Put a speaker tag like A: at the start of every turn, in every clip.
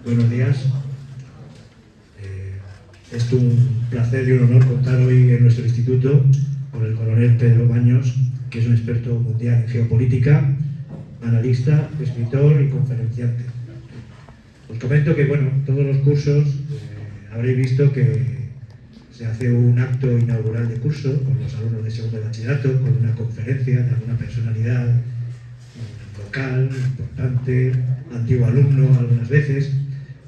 A: Buenos días. Es un placer y un honor contar hoy en nuestro instituto con el coronel Pedro Baños, que es un experto mundial en geopolítica, analista, escritor y conferenciante. Os comento que, todos los cursos habréis visto que se hace un acto inaugural de curso con los alumnos de segundo de bachillerato, con una conferencia de alguna personalidad local, importante, antiguo alumno algunas veces,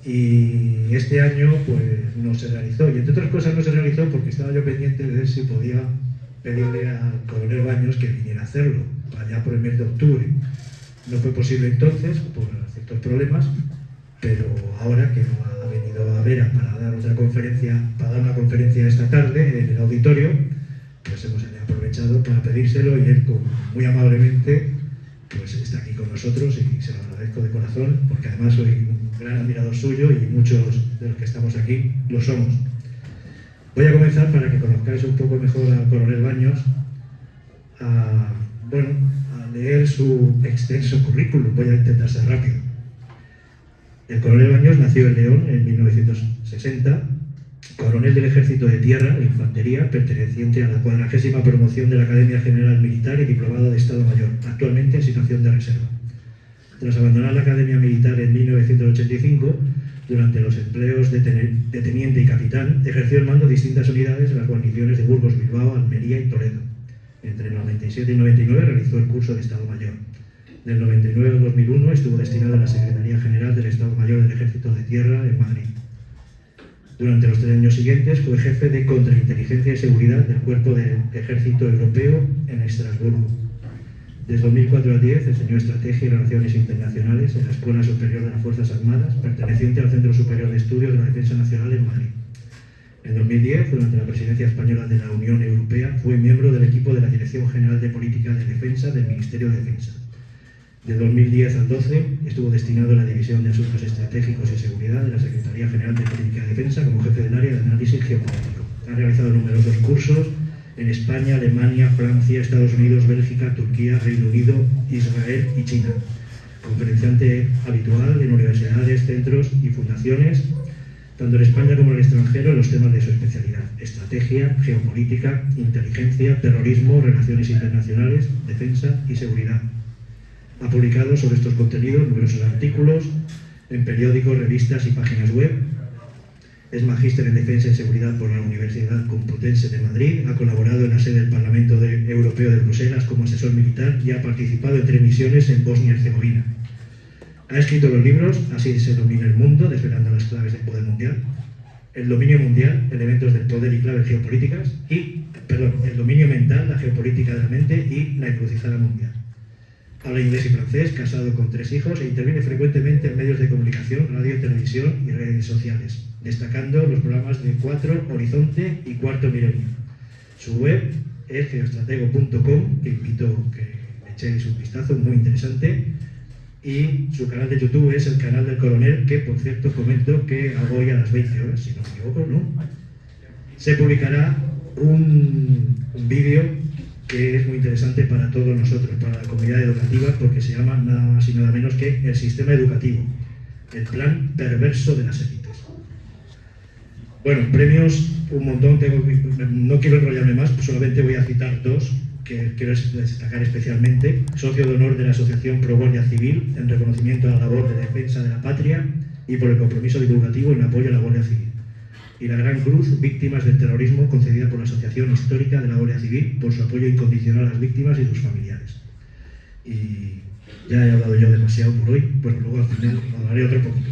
A: y este año pues no se realizó, y entre otras cosas no se realizó porque estaba yo pendiente de ver si podía pedirle al coronel Baños que viniera a hacerlo, allá por el mes de octubre. No fue posible entonces, por ciertos problemas, pero ahora que ha venido a Vera para dar otra conferencia, para dar una conferencia esta tarde en el auditorio, pues hemos aprovechado para pedírselo y él muy amablemente pues está aquí con nosotros y se lo agradezco de corazón, porque además soy un gran admirador suyo y muchos de los que estamos aquí lo somos. Voy a comenzar para que conozcáis un poco mejor al coronel Baños, a leer su extenso currículum. Voy a intentar ser rápido. El coronel Baños nació en León en 1960, coronel del Ejército de Tierra e Infantería, perteneciente a la 40ª promoción de la Academia General Militar y diplomado de Estado Mayor, actualmente en situación de reserva. Tras abandonar la Academia Militar en 1985, durante los empleos de teniente y capitán, ejerció el mando de distintas unidades en las guarniciones de Burgos, Bilbao, Almería y Toledo. Entre el 97 y 99 realizó el curso de Estado Mayor. Del 99 al 2001 estuvo destinado a la Secretaría General del Estado Mayor del Ejército de Tierra en Madrid. Durante los 3 años siguientes fue jefe de Contrainteligencia y Seguridad del Cuerpo del Ejército Europeo en Estrasburgo. Desde 2004 a 2010 enseñó Estrategia y Relaciones Internacionales en la Escuela Superior de las Fuerzas Armadas, perteneciente al Centro Superior de Estudios de la Defensa Nacional en Madrid. En 2010, durante la presidencia española de la Unión Europea, fue miembro del equipo de la Dirección General de Política de Defensa del Ministerio de Defensa. De 2010 al 2012 estuvo destinado en la División de Asuntos Estratégicos y Seguridad de la Secretaría General de Política de Defensa como jefe del área de análisis geopolítico. Ha realizado numerosos cursos en España, Alemania, Francia, Estados Unidos, Bélgica, Turquía, Reino Unido, Israel y China. Conferenciante habitual en universidades, centros y fundaciones, tanto en España como en el extranjero, en los temas de su especialidad: estrategia, geopolítica, inteligencia, terrorismo, relaciones internacionales, defensa y seguridad. Ha publicado sobre estos contenidos numerosos artículos en periódicos, revistas y páginas web. Es magíster en Defensa y Seguridad por la Universidad Complutense de Madrid. Ha colaborado en la sede del Parlamento Europeo de Bruselas como asesor militar y ha participado en 3 misiones en Bosnia y Herzegovina. Ha escrito los libros Así se domina el mundo, desvelando las claves del poder mundial, El dominio mundial, elementos del poder y claves geopolíticas, El dominio mental, la geopolítica de la mente y La encrucijada mundial. Habla inglés y francés, casado con 3 hijos e interviene frecuentemente en medios de comunicación, radio, televisión y redes sociales, destacando los programas de 4, Horizonte y Cuarto Milenio. Su web es geostratego.com, que invito a que le echéis un vistazo, muy interesante, y su canal de YouTube es el canal del coronel, que por cierto comento que hago hoy a las 20 horas, si no me equivoco, ¿no? Se publicará un vídeo que es muy interesante para todos nosotros, para la comunidad educativa, porque se llama nada más y nada menos que El Sistema Educativo, el plan perverso de las élites. Premios un montón, no quiero enrollarme más, pues solamente voy a citar 2 que quiero destacar especialmente. Socio de honor de la Asociación Pro Guardia Civil, en reconocimiento a la labor de defensa de la patria y por el compromiso divulgativo en apoyo a la Guardia Civil. Y la Gran Cruz, Víctimas del Terrorismo, concedida por la Asociación Histórica de la Guardia Civil por su apoyo incondicional a las víctimas y sus familiares. Y ya he hablado yo demasiado por hoy, luego al final hablaré otro poquito,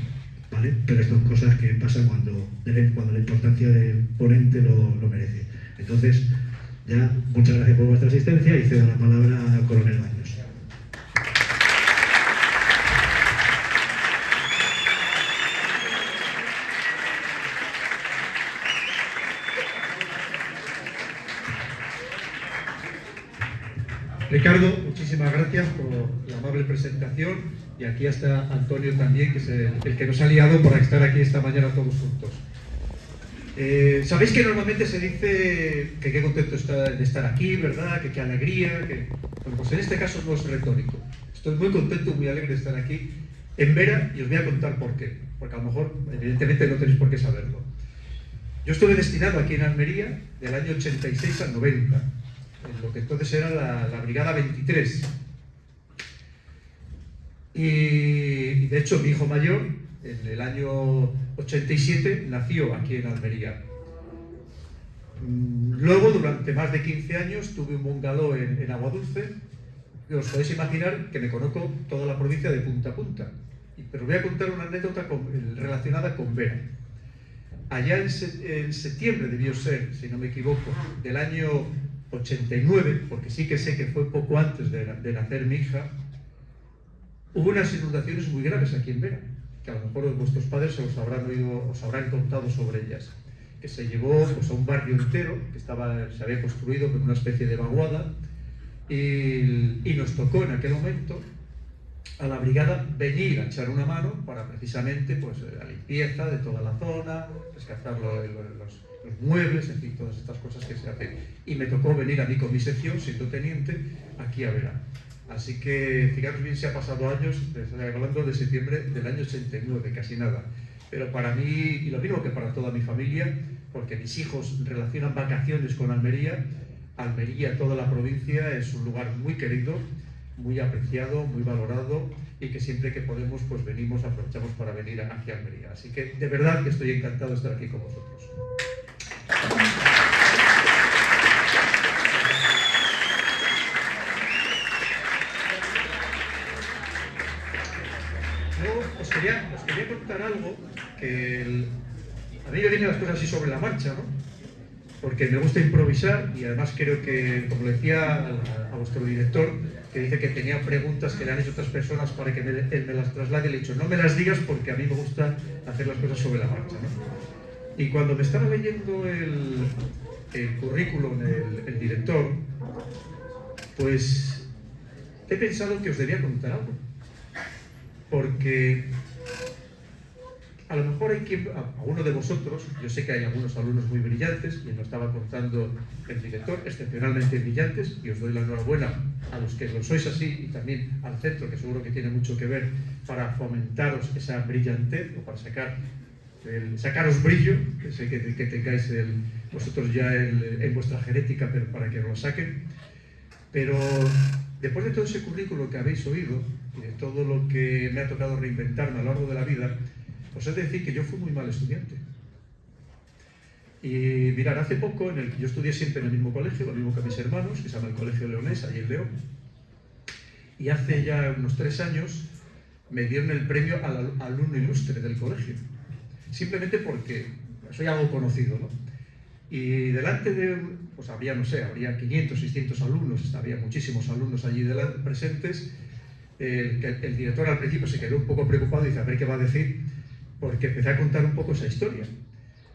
A: ¿vale? Pero estas son cosas que pasan cuando la importancia del ponente lo merece. Entonces, ya, muchas gracias por vuestra asistencia y cedo la palabra al coronel Baños.
B: Ricardo, muchísimas gracias por la amable presentación, y aquí está Antonio también, que es el que nos ha liado para estar aquí esta mañana todos juntos. Sabéis que normalmente se dice que qué contento está de estar aquí, ¿verdad? Que qué alegría, Bueno, pues en este caso no es retórico. Estoy muy contento, muy alegre de estar aquí en Vera, y os voy a contar por qué. porque a lo mejor, evidentemente, no tenéis por qué saberlo. Yo estuve destinado aquí en Almería del año 86 al 90, en lo que entonces era la Brigada 23. Y de hecho mi hijo mayor, en el año 87, nació aquí en Almería. Luego, durante más de 15 años, tuve un bungalow en Aguadulce. Os podéis imaginar que me conozco toda la provincia de punta a punta. Pero voy a contar una anécdota relacionada con Vera. Allá en septiembre debió ser, si no me equivoco, del año 89, porque sí que sé que fue poco antes de nacer mi hija, hubo unas inundaciones muy graves aquí en Vera, que a lo mejor vuestros padres os habrán contado sobre ellas, que se llevó pues, a un barrio entero, que se había construido con una especie de vaguada, y nos tocó en aquel momento a la brigada venir a echar una mano para precisamente pues, la limpieza de toda la zona, rescatar los muebles, en fin, todas estas cosas que se hacen. Y me tocó venir a mi sección, siendo teniente, aquí a Vera. Así que, fijaros bien, se ha pasado años, estoy hablando de septiembre del año 89, casi nada. Pero para mí, y lo mismo que para toda mi familia, porque mis hijos relacionan vacaciones con Almería, Almería, toda la provincia, es un lugar muy querido, muy apreciado, muy valorado, y que siempre que podemos, pues venimos, aprovechamos para venir aquí a Almería. Así que, de verdad que estoy encantado de estar aquí con vosotros. Os quería contar algo que a mí me vienen las cosas así sobre la marcha, ¿no? Porque me gusta improvisar y además creo que, como le decía a vuestro director, que dice que tenía preguntas que le han hecho otras personas para que él me las traslade, le he dicho, no me las digas porque a mí me gusta hacer las cosas sobre la marcha, ¿no? Y cuando me estaba leyendo el currículum, el director, pues he pensado que os debía contar algo. Porque a lo mejor hay alguno de vosotros, yo sé que hay algunos alumnos muy brillantes, y lo estaba contando el director, excepcionalmente brillantes, y os doy la enhorabuena a los que lo sois así, y también al centro, que seguro que tiene mucho que ver para fomentaros esa brillantez, o para sacaros brillo, que sé que tengáis vosotros ya en vuestra genética, pero para que lo saquen. Pero después de todo ese currículo que habéis oído, y de todo lo que me ha tocado reinventarme a lo largo de la vida, os he de decir que yo fui muy mal estudiante. Y mirad, hace poco, yo estudié siempre en el mismo colegio, lo mismo que mis hermanos, que se llama el Colegio Leonés, allí en León, y hace ya unos 3 años me dieron el premio al alumno ilustre del colegio, simplemente porque soy algo conocido, ¿no? Y delante pues habría 500, 600 alumnos, había muchísimos alumnos allí presentes. El director al principio se quedó un poco preocupado y dice, a ver qué va a decir, porque empecé a contar un poco esa historia.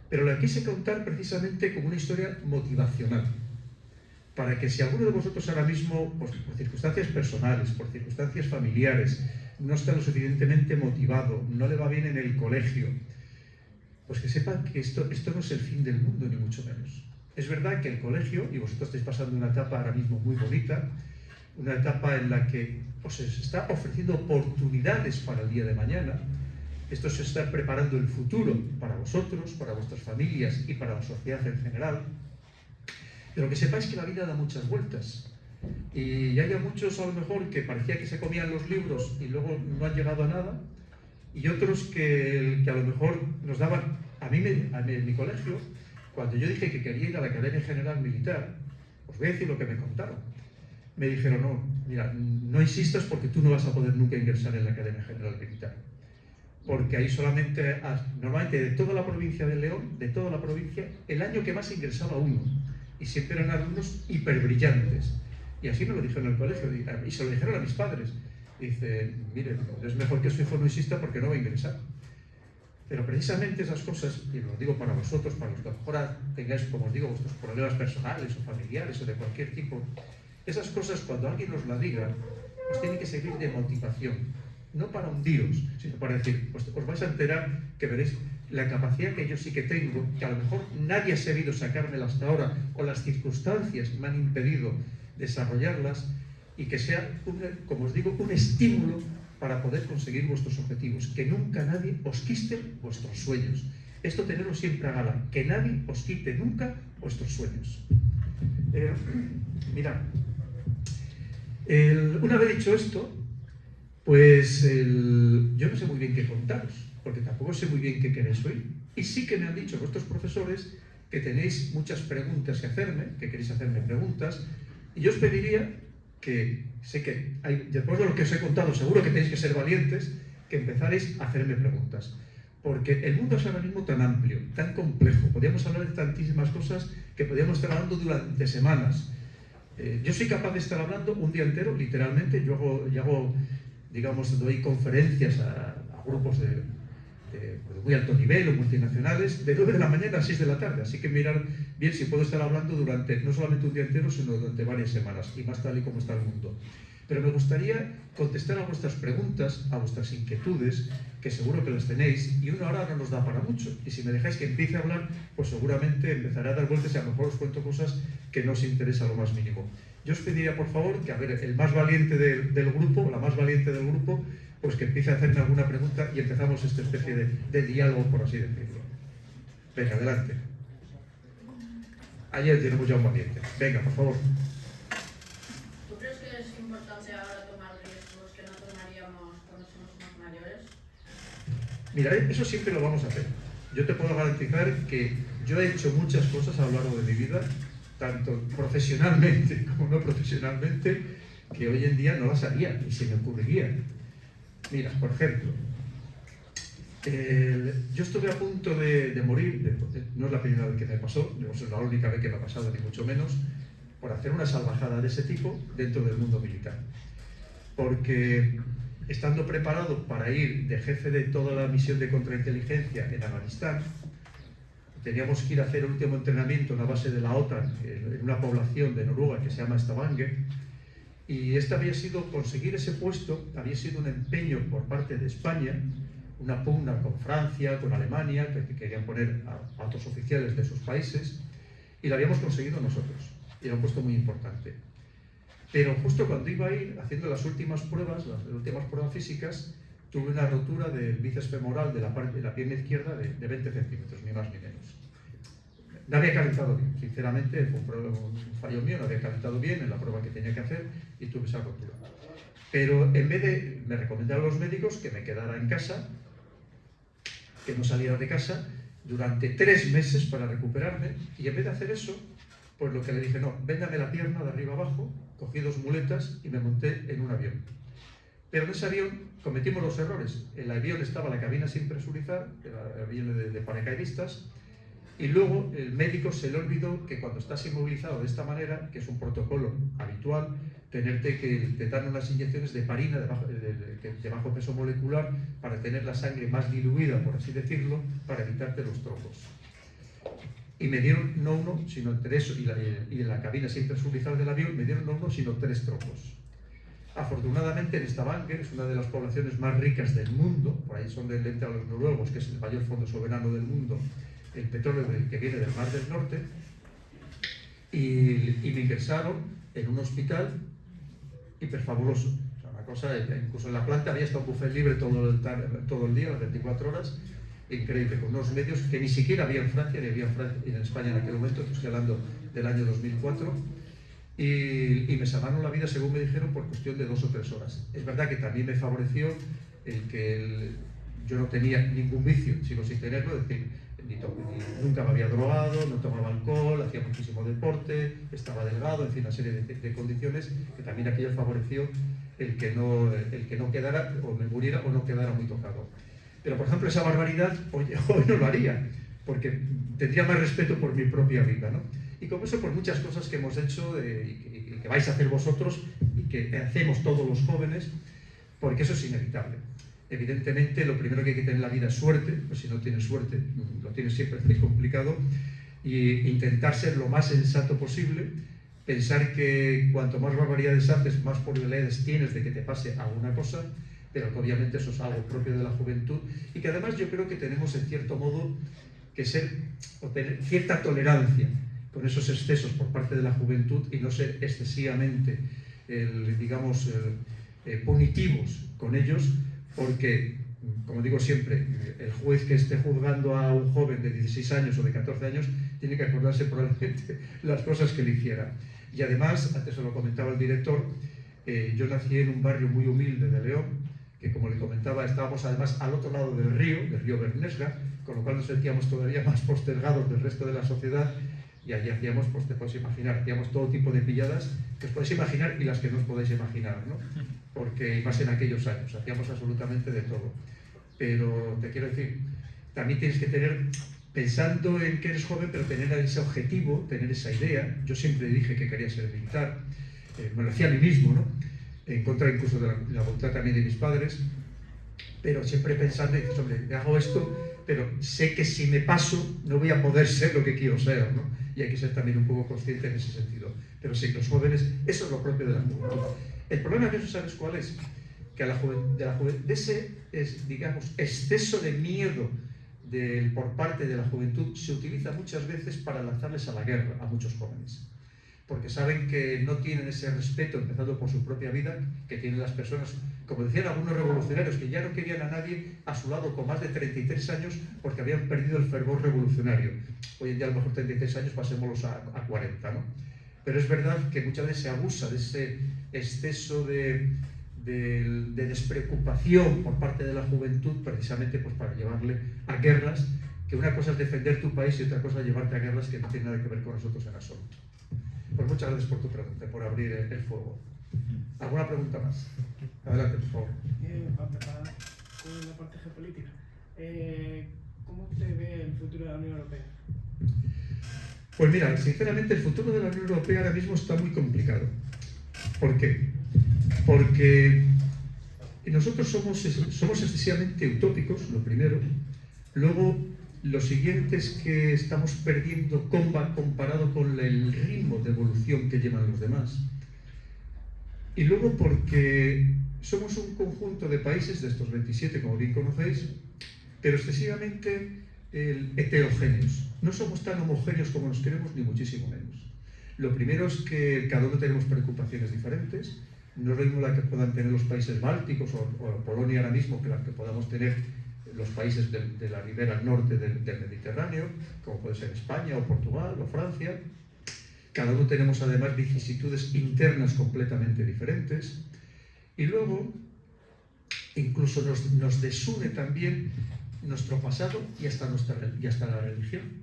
B: Pero la quise contar precisamente como una historia motivacional, para que si alguno de vosotros ahora mismo, pues, por circunstancias personales, por circunstancias familiares, no está lo suficientemente motivado, no le va bien en el colegio, pues que sepan que esto no es el fin del mundo, ni mucho menos. Es verdad que el colegio, y vosotros estáis pasando una etapa ahora mismo muy bonita, una etapa en la que os está ofreciendo oportunidades para el día de mañana. Esto se está preparando el futuro para vosotros, para vuestras familias y para la sociedad en general. Pero que sepáis que la vida da muchas vueltas. Y hay muchos, a lo mejor, que parecía que se comían los libros y luego no han llegado a nada. Y otros que a lo mejor nos daban... A mí en mi colegio, cuando yo dije que quería ir a la Academia General Militar, os voy a decir lo que me contaron. Me dijeron, no, mira, no insistas porque tú no vas a poder nunca ingresar en la Academia General Militar. Porque ahí solamente, normalmente de toda la provincia de León, de toda la provincia, el año que más ingresaba uno. Y siempre eran alumnos hiperbrillantes. Y así me lo dijeron en el colegio, y se lo dijeron a mis padres. Dice, mire, es mejor que su hijo no insista porque no va a ingresar. Pero precisamente esas cosas, y lo digo para vosotros, para los que a lo mejor tengáis, como os digo, vuestros problemas personales o familiares o de cualquier tipo, esas cosas cuando alguien os la diga, os tiene que servir de motivación, no para hundiros, sino para decir, pues os vais a enterar que veréis la capacidad que yo sí que tengo, que a lo mejor nadie ha sabido sacármela hasta ahora, o las circunstancias me han impedido desarrollarlas, y que sea, como os digo, un estímulo para poder conseguir vuestros objetivos, que nunca nadie os quite vuestros sueños. Esto tenerlo siempre a gala, que nadie os quite nunca vuestros sueños. Mirad, una vez dicho esto, pues yo no sé muy bien qué contaros, porque tampoco sé muy bien qué queréis oír. Y sí que me han dicho vuestros profesores que tenéis muchas preguntas que hacerme, que queréis hacerme preguntas, y yo os pediría que, sé que después de lo que os he contado, seguro que tenéis que ser valientes, que empezaréis a hacerme preguntas. Porque el mundo es ahora mismo tan amplio, tan complejo, podríamos hablar de tantísimas cosas que podríamos estar hablando durante semanas. Yo soy capaz de estar hablando un día entero, literalmente. Yo hago digamos, doy conferencias a grupos de muy alto nivel o multinacionales de 9 de la mañana a 6 de la tarde, así que mirar bien si puedo estar hablando durante no solamente un día entero, sino durante varias semanas, y más tal y como está el mundo. Pero me gustaría contestar a vuestras preguntas, a vuestras inquietudes, que seguro que las tenéis, y una hora no nos da para mucho. Y si me dejáis que empiece a hablar, pues seguramente empezaré a dar vueltas y a lo mejor os cuento cosas que no os interesa lo más mínimo. Yo os pediría, por favor, que a ver, el más valiente del grupo, la más valiente del grupo, pues que empiece a hacerme alguna pregunta y empezamos esta especie de diálogo, por así decirlo. Venga, adelante. Ayer tenemos ya un valiente. Venga, por favor.
C: ¿Tú crees que es importante ahora tomar riesgos que no tomaríamos cuando somos más mayores?
B: Mira, eso siempre lo vamos a hacer. Yo te puedo garantizar que yo he hecho muchas cosas a lo largo de mi vida, tanto profesionalmente como no profesionalmente, que hoy en día no las haría ni se me ocurriría. Mira, por ejemplo, yo estuve a punto de morir, no es la primera vez que me pasó, no es la única vez que me ha pasado, ni mucho menos, por hacer una salvajada de ese tipo dentro del mundo militar. Porque estando preparado para ir de jefe de toda la misión de contrainteligencia en Afganistán, teníamos que ir a hacer el último entrenamiento en la base de la OTAN, en una población de Noruega que se llama Stavanger, y había sido, conseguir ese puesto, había sido un empeño por parte de España, una pugna con Francia, con Alemania, que querían poner a otros oficiales de sus países, y lo habíamos conseguido nosotros, y era un puesto muy importante. Pero justo cuando iba a ir haciendo las últimas pruebas físicas, tuve una rotura del bíceps femoral de la pierna izquierda de 20 centímetros, ni más ni menos. No había calentado bien, sinceramente, fue un fallo mío, no había calentado bien en la prueba que tenía que hacer y tuve esa rotura. Pero en vez de, me recomendaron los médicos que me quedara en casa, que no saliera de casa, durante 3 meses para recuperarme, y en vez de hacer eso, pues lo que le dije, no, véndame la pierna de arriba abajo, cogí 2 muletas y me monté en un avión. Pero en ese avión cometimos 2 errores. En el avión estaba la cabina sin presurizar, el avión de paracaidistas, y luego el médico se le olvidó que cuando estás inmovilizado de esta manera, que es un protocolo habitual, te dan unas inyecciones de heparina de bajo peso molecular para tener la sangre más diluida, por así decirlo, para evitarte los trombos. Y me dieron no uno, sino 3, y en la cabina sin presurizar del avión me dieron no uno, sino 3 trombos. Afortunadamente en Stavanger, es una de las poblaciones más ricas del mundo, por ahí son del entre a los noruegos, que es el mayor fondo soberano del mundo, el petróleo que viene del Mar del Norte, y me ingresaron en un hospital hiperfabuloso. O sea, una cosa, incluso en la planta había estado un buffet libre todo el día, las 24 horas, increíble, con unos medios que ni siquiera había en Francia, ni había en España en aquel momento, estoy hablando del año 2004, y me salvaron la vida, según me dijeron, por cuestión de 2 o 3 horas. Es verdad que también me favoreció yo no tenía ningún vicio, sigo sin tenerlo, es decir, nunca me había drogado, no tomaba alcohol, hacía muchísimo deporte, estaba delgado, en fin, una serie de condiciones que también aquello favoreció el que no quedara, o me muriera, o no quedara muy tocado. Pero, por ejemplo, esa barbaridad hoy no lo haría, porque tendría más respeto por mi propia vida, ¿no? Y como eso, por muchas cosas que hemos hecho y que vais a hacer vosotros y que hacemos todos los jóvenes, porque eso es inevitable. Evidentemente, lo primero que hay que tener en la vida es suerte, pues si no tienes suerte, lo tienes siempre muy complicado, y intentar ser lo más sensato posible, pensar que cuanto más barbaridades haces, más probabilidades tienes de que te pase alguna cosa, pero que obviamente eso es algo propio de la juventud, y que además yo creo que tenemos en cierto modo que tener cierta tolerancia con esos excesos por parte de la juventud y no ser excesivamente, punitivos con ellos, porque, como digo siempre, el juez que esté juzgando a un joven de 16 años o de 14 años tiene que acordarse probablemente las cosas que le hiciera. Y además, antes se lo comentaba el director, yo nací en un barrio muy humilde de León, que como le comentaba, estábamos además al otro lado del río Bernesga, con lo cual nos sentíamos todavía más postergados del resto de la sociedad, y allí hacíamos, pues te puedes imaginar, hacíamos todo tipo de pilladas que os podéis imaginar y las que no os podéis imaginar, ¿no? Porque, y más en aquellos años, hacíamos absolutamente de todo. Pero te quiero decir, también tienes que tener, pensando en que eres joven, pero tener ese objetivo, tener esa idea. Yo siempre dije que quería ser militar, me lo decía a mí mismo, ¿no? En contra incluso de la voluntad también de mis padres, pero siempre pensando, y dices, hombre, hago esto, pero sé que si me paso no voy a poder ser lo que quiero ser, ¿no? Y hay que ser también un poco consciente en ese sentido. Pero sí, los jóvenes, eso es lo propio de la juventud. El problema de eso, ¿sabes cuál es? Que de ese, digamos, exceso de miedo por parte de la juventud se utiliza muchas veces para lanzarles a la guerra a muchos jóvenes. Porque saben que no tienen ese respeto, empezando por su propia vida, que tienen las personas, como decían algunos revolucionarios, que ya no querían a nadie a su lado con más de 33 años porque habían perdido el fervor revolucionario. Hoy en día a lo mejor 33 años pasémoslos a 40, ¿no? Pero es verdad que muchas veces se abusa de ese exceso de despreocupación por parte de la juventud, precisamente pues para llevarle a guerras, que una cosa es defender tu país y otra cosa es llevarte a guerras que no tienen nada que ver con nosotros en absoluto. Pues muchas gracias por tu pregunta, por abrir el fuego. ¿Alguna pregunta más? Adelante, por favor.
D: Para empezar con la parte geopolítica, ¿cómo usted ve el futuro de la Unión Europea?
B: Pues mira, sinceramente el futuro de la Unión Europea ahora mismo está muy complicado. ¿Por qué? Porque nosotros somos excesivamente utópicos, lo primero. Luego, lo siguiente es que estamos perdiendo comparado con el ritmo de evolución que llevan los demás. Y luego porque somos un conjunto de países, de estos 27, como bien conocéis, pero excesivamente heterogéneos. No somos tan homogéneos como nos queremos, ni muchísimo menos. Lo primero es que cada uno tenemos preocupaciones diferentes. No es lo mismo la que puedan tener los países bálticos o Polonia ahora mismo que las que podamos tener los países de la ribera norte del Mediterráneo, como puede ser España o Portugal o Francia. Cada uno tenemos además vicisitudes internas completamente diferentes. Y luego, incluso nos desune también nuestro pasado y hasta la religión.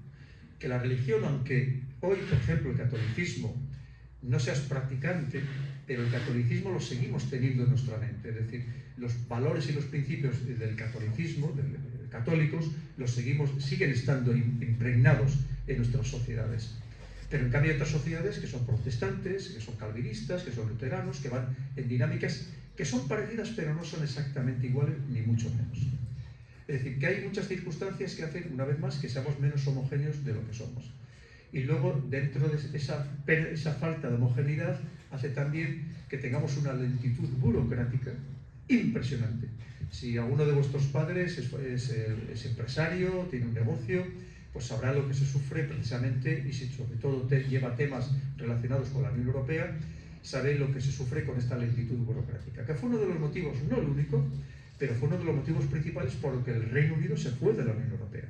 B: Que la religión, aunque hoy, por ejemplo, el catolicismo no seas practicante, pero el catolicismo lo seguimos teniendo en nuestra mente. Es decir, los valores y los principios del catolicismo, de católicos, siguen estando impregnados en nuestras sociedades. Pero en cambio hay otras sociedades que son protestantes, que son calvinistas, que son luteranos, que van en dinámicas que son parecidas pero no son exactamente iguales, ni mucho menos. Es decir, que hay muchas circunstancias que hacen, una vez más, que seamos menos homogéneos de lo que somos. Y luego, dentro de esa falta de homogeneidad, hace también que tengamos una lentitud burocrática impresionante. Si alguno de vuestros padres es empresario, tiene un negocio, pues sabrá lo que se sufre precisamente, y si sobre todo lleva temas relacionados con la Unión Europea, sabe lo que se sufre con esta lentitud burocrática, que fue uno de los motivos, no el único, pero fue uno de los motivos principales por los que el Reino Unido se fue de la Unión Europea.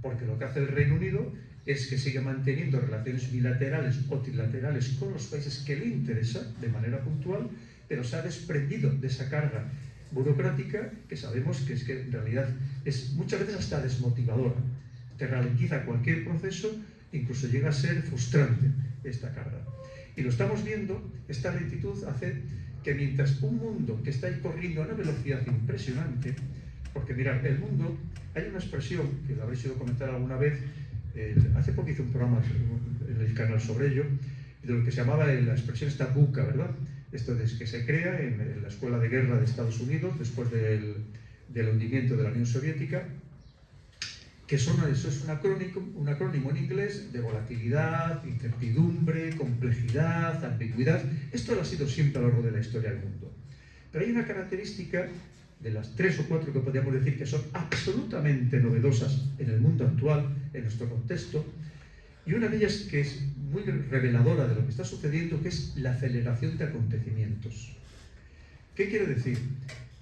B: Porque lo que hace el Reino Unido es que sigue manteniendo relaciones bilaterales o trilaterales con los países que le interesa de manera puntual, pero se ha desprendido de esa carga burocrática que sabemos que es que en realidad es muchas veces hasta desmotivadora. Te ralentiza cualquier proceso, incluso llega a ser frustrante esta carga. Y lo estamos viendo, esta lentitud hace que mientras un mundo que está ahí corriendo a una velocidad impresionante, porque mirad, el mundo, hay una expresión que la habréis oído comentar alguna vez, hace poco hice un programa en el canal sobre ello, de lo que se llamaba la expresión esta VUCA, ¿verdad? Esto es que se crea en la Escuela de Guerra de Estados Unidos después del hundimiento de la Unión Soviética, que eso es un acrónimo en inglés de volatilidad, incertidumbre, complejidad, ambigüedad. Esto lo ha sido siempre a lo largo de la historia del mundo. Pero hay una característica de las 3 o 4 que podríamos decir que son absolutamente novedosas en el mundo actual, en nuestro contexto, y una de ellas que es muy reveladora de lo que está sucediendo, que es la aceleración de acontecimientos. ¿Qué quiere decir?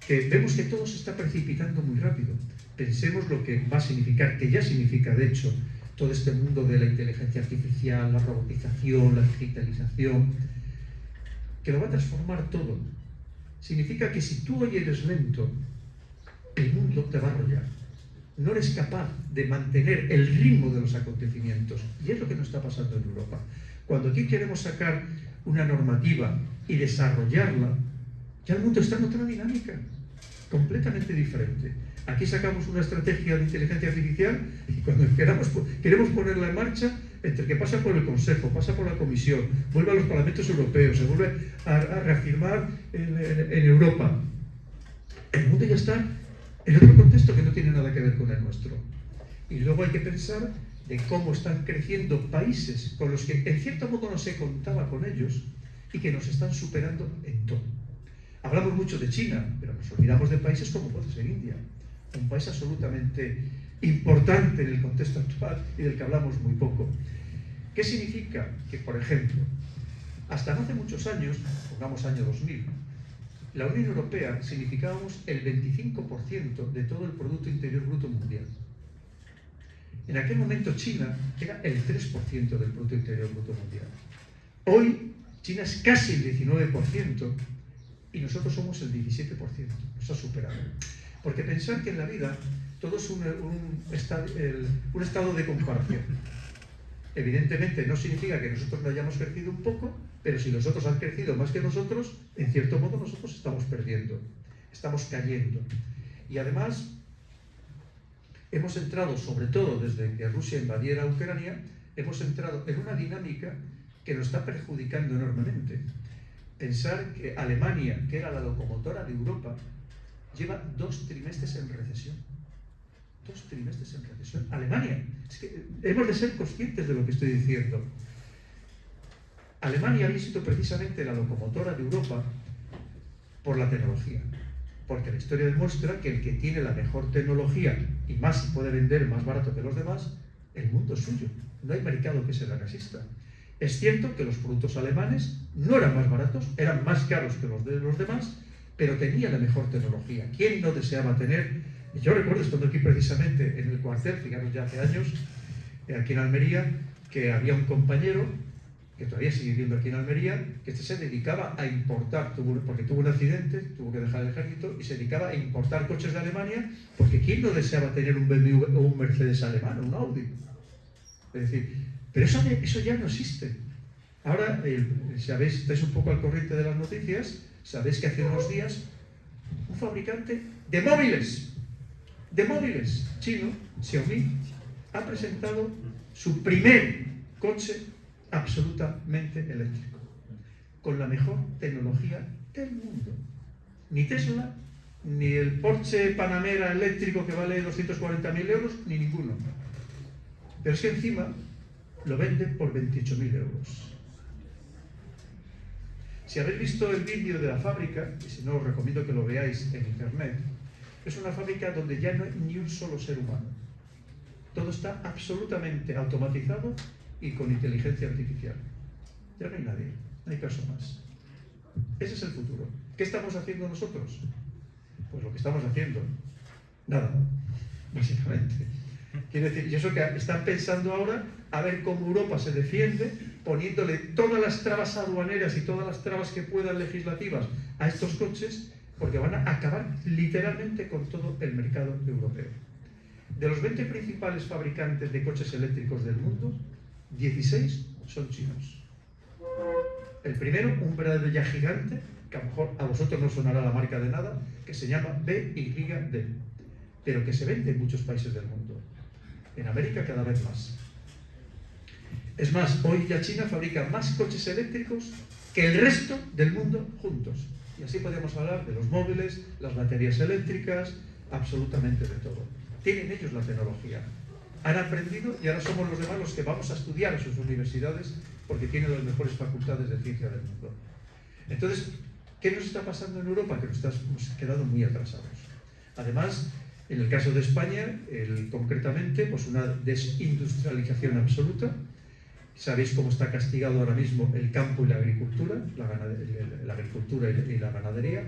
B: Que vemos que todo se está precipitando muy rápido. Pensemos lo que va a significar, que ya significa de hecho, todo este mundo de la inteligencia artificial, la robotización, la digitalización, que lo va a transformar todo. Significa que si tú hoy eres lento, el mundo te va a arrollar. No eres capaz de mantener el ritmo de los acontecimientos. Y es lo que nos está pasando en Europa. Cuando aquí queremos sacar una normativa y desarrollarla, ya el mundo está en otra dinámica, completamente diferente. Aquí sacamos una estrategia de inteligencia artificial y cuando queremos ponerla en marcha, entre que pasa por el Consejo, pasa por la Comisión, vuelve a los parlamentos europeos, se vuelve a reafirmar en Europa, el mundo ya está en otro contexto que no tiene nada que ver con el nuestro. Y luego hay que pensar de cómo están creciendo países con los que en cierto modo no se contaba con ellos y que nos están superando en todo. Hablamos mucho de China, pero nos olvidamos de países como puede ser India, un país absolutamente importante en el contexto actual y del que hablamos muy poco. ¿Qué significa? Que, por ejemplo, hasta no hace muchos años, pongamos año 2000, la Unión Europea significábamos el 25% de todo el Producto Interior Bruto mundial. En aquel momento China era el 3% del Producto Interior Bruto mundial. Hoy China es casi el 19% y nosotros somos el 17%. Nos ha superado. Porque pensar que en la vida todo es un estado de comparación. Evidentemente no significa que nosotros no hayamos crecido un poco, pero si los otros han crecido más que nosotros, en cierto modo nosotros estamos perdiendo, estamos cayendo. Y además hemos entrado, sobre todo desde que Rusia invadiera Ucrania, hemos entrado en una dinámica que nos está perjudicando enormemente. Pensar que Alemania, que era la locomotora de Europa, lleva 2 trimestres en recesión. 2 trimestres en recesión. Alemania. Es que hemos de ser conscientes de lo que estoy diciendo. Alemania había sido precisamente la locomotora de Europa por la tecnología. Porque la historia demuestra que el que tiene la mejor tecnología y más puede vender más barato que los demás, el mundo es suyo. No hay mercado que se la resista. Es cierto que los productos alemanes no eran más baratos, eran más caros que los de los demás, pero tenían la mejor tecnología. ¿Quién no deseaba tener? Yo recuerdo estando aquí precisamente en el cuartel, fijaros ya hace años, aquí en Almería, que había un compañero, que todavía sigue viviendo aquí en Almería, que se dedicaba a importar, porque tuvo un accidente, tuvo que dejar el ejército, y se dedicaba a importar coches de Alemania, porque ¿quién no deseaba tener un BMW o un Mercedes alemán, un Audi? Es decir, pero eso ya no existe. Ahora, sabéis, estáis un poco al corriente de las noticias, sabéis que hace unos días un fabricante de móviles chino, Xiaomi, ha presentado su primer coche absolutamente eléctrico, con la mejor tecnología del mundo. Ni Tesla, ni el Porsche Panamera eléctrico que vale 240.000 euros, ni ninguno. Pero es que encima lo venden por 28.000 euros. Si habéis visto el vídeo de la fábrica, y si no os recomiendo que lo veáis en internet, es una fábrica donde ya no hay ni un solo ser humano. Todo está absolutamente automatizado y con inteligencia artificial. Ya no hay nadie, no hay personas. Ese es el futuro. ¿Qué estamos haciendo nosotros? Pues lo que estamos haciendo, nada, básicamente. Quiere decir, y eso que están pensando ahora, a ver cómo Europa se defiende, poniéndole todas las trabas aduaneras y todas las trabas que puedan legislativas a estos coches, porque van a acabar literalmente con todo el mercado europeo. De los 20 principales fabricantes de coches eléctricos del mundo, 16 son chinos. El primero, un verdadero ya gigante, que a lo mejor a vosotros no sonará la marca de nada, que se llama BYD, pero que se vende en muchos países del mundo. En América cada vez más. Es más, hoy ya China fabrica más coches eléctricos que el resto del mundo juntos. Y así podemos hablar de los móviles, las baterías eléctricas, absolutamente de todo. Tienen ellos la tecnología. Han aprendido y ahora somos los demás los que vamos a estudiar en sus universidades porque tienen las mejores facultades de ciencia del mundo. Entonces, ¿qué nos está pasando en Europa? Que nos hemos quedado muy atrasados. Además, en el caso de España, concretamente, pues una desindustrialización absoluta. Sabéis cómo está castigado ahora mismo el campo y la agricultura, la agricultura y la ganadería.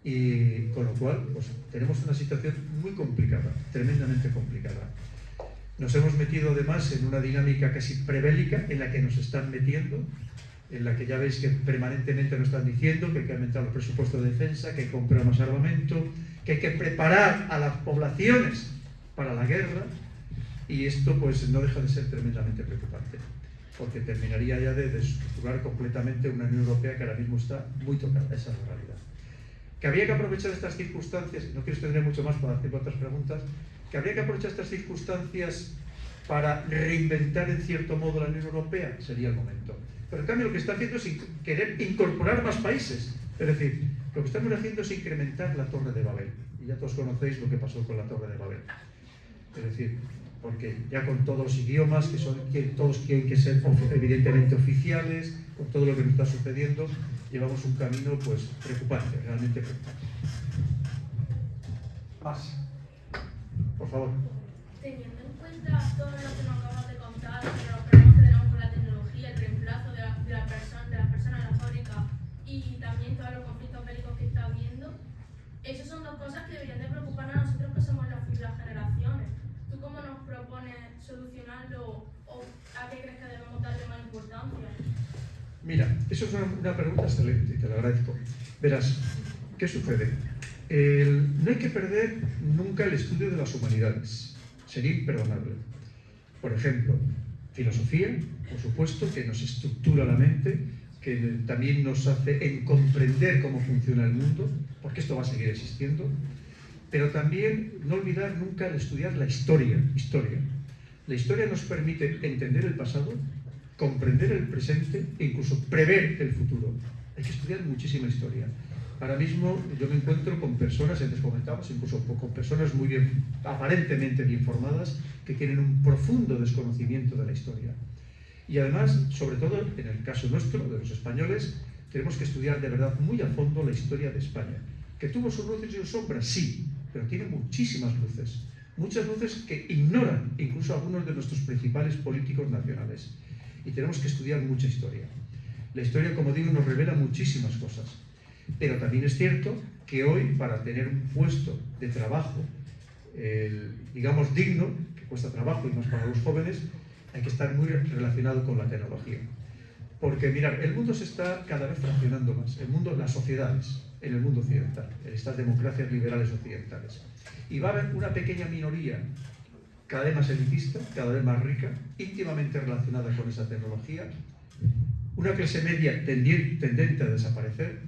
B: Y con lo cual, pues tenemos una situación muy complicada, tremendamente complicada. Nos hemos metido además en una dinámica casi prebélica en la que nos están metiendo, en la que ya veis que permanentemente nos están diciendo que hay que aumentar los presupuestos de defensa, que hay que comprar más armamento, que hay que preparar a las poblaciones para la guerra, y esto pues no deja de ser tremendamente preocupante, porque terminaría ya de desestructurar completamente una Unión Europea que ahora mismo está muy tocada. Esa es la realidad. Que habría que aprovechar estas circunstancias, y no quiero extender mucho más para hacer otras preguntas, que habría que aprovechar estas circunstancias para reinventar en cierto modo la Unión Europea, sería el momento. Pero en cambio lo que está haciendo es querer incorporar más países. Es decir, lo que estamos haciendo es incrementar la Torre de Babel. Y ya todos conocéis lo que pasó con la Torre de Babel. Es decir, porque ya con todos los idiomas, que todos tienen que ser evidentemente oficiales, con todo lo que nos está sucediendo, llevamos un camino pues preocupante, realmente preocupante. Más. Por favor.
E: Teniendo en cuenta todo lo que nos acabas de contar, los problemas que tenemos con la tecnología, el reemplazo de las personas en la fábrica y también todos los conflictos bélicos que está habiendo, esas son dos cosas que deberían de preocuparnos a nosotros que somos las futuras generaciones. ¿Tú cómo nos propones solucionarlo o a qué crees que debemos darle más importancia?
B: Mira, eso es una pregunta excelente y te lo agradezco. Verás, ¿qué sucede? No hay que perder nunca el estudio de las humanidades. Sería imperdonable. Por ejemplo, filosofía, por supuesto, que nos estructura la mente, que también nos hace comprender cómo funciona el mundo, porque esto va a seguir existiendo, pero también no olvidar nunca el estudiar la historia. La historia nos permite entender el pasado, comprender el presente e incluso prever el futuro. Hay que estudiar muchísima historia. Ahora mismo yo me encuentro con personas, antes comentábamos, incluso con personas muy bien, aparentemente bien formadas, que tienen un profundo desconocimiento de la historia. Y además, sobre todo en el caso nuestro, de los españoles, tenemos que estudiar de verdad muy a fondo la historia de España. ¿Que tuvo sus luces y sus sombras? Sí, pero tiene muchísimas luces. Muchas luces que ignoran incluso algunos de nuestros principales políticos nacionales. Y tenemos que estudiar mucha historia. La historia, como digo, nos revela muchísimas cosas. Pero también es cierto que hoy, para tener un puesto de trabajo, digamos, digno, que cuesta trabajo y más para los jóvenes, hay que estar muy relacionado con la tecnología. Porque, mirad, el mundo se está cada vez fraccionando más. El mundo, las sociedades, en el mundo occidental, en estas democracias liberales occidentales. Y va a haber una pequeña minoría, cada vez más elitista, cada vez más rica, íntimamente relacionada con esa tecnología, una clase media tendente a desaparecer,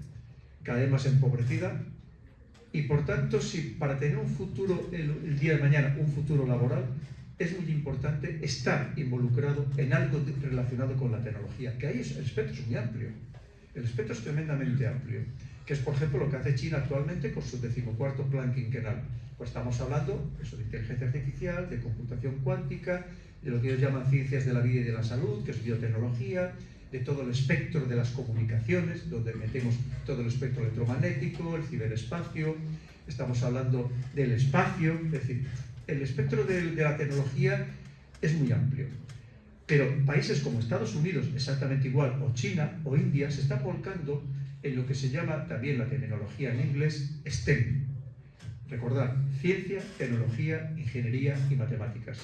B: cada vez más empobrecida, y por tanto, si para tener un futuro, el día de mañana, un futuro laboral, es muy importante estar involucrado en algo relacionado con la tecnología, que ahí el espectro es muy amplio, el espectro es tremendamente amplio, que es por ejemplo lo que hace China actualmente con su 14º plan quinquenal. Pues estamos hablando eso, de inteligencia artificial, de computación cuántica, de lo que ellos llaman ciencias de la vida y de la salud, que es biotecnología, de todo el espectro de las comunicaciones, donde metemos todo el espectro electromagnético, el ciberespacio, estamos hablando del espacio, es decir, el espectro de la tecnología es muy amplio. Pero países como Estados Unidos, exactamente igual, o China o India, se están volcando en lo que se llama también la terminología en inglés STEM. Recordad, ciencia, tecnología, ingeniería y matemáticas.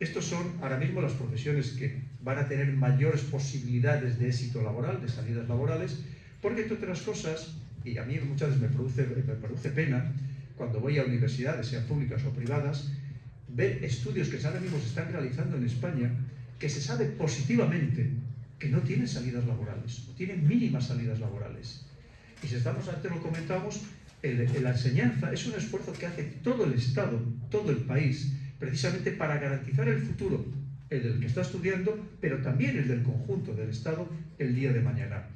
B: Estos son ahora mismo las profesiones que van a tener mayores posibilidades de éxito laboral, de salidas laborales, porque entre otras cosas, y a mí muchas veces me produce pena, cuando voy a universidades, sean públicas o privadas, ver estudios que ahora mismo se están realizando en España, que se sabe positivamente que no tienen salidas laborales, no tienen mínimas salidas laborales. Y si estamos, antes lo comentamos, la enseñanza es un esfuerzo que hace todo el Estado, todo el país, precisamente para garantizar el futuro, el del que está estudiando, pero también el del conjunto del Estado el día de mañana.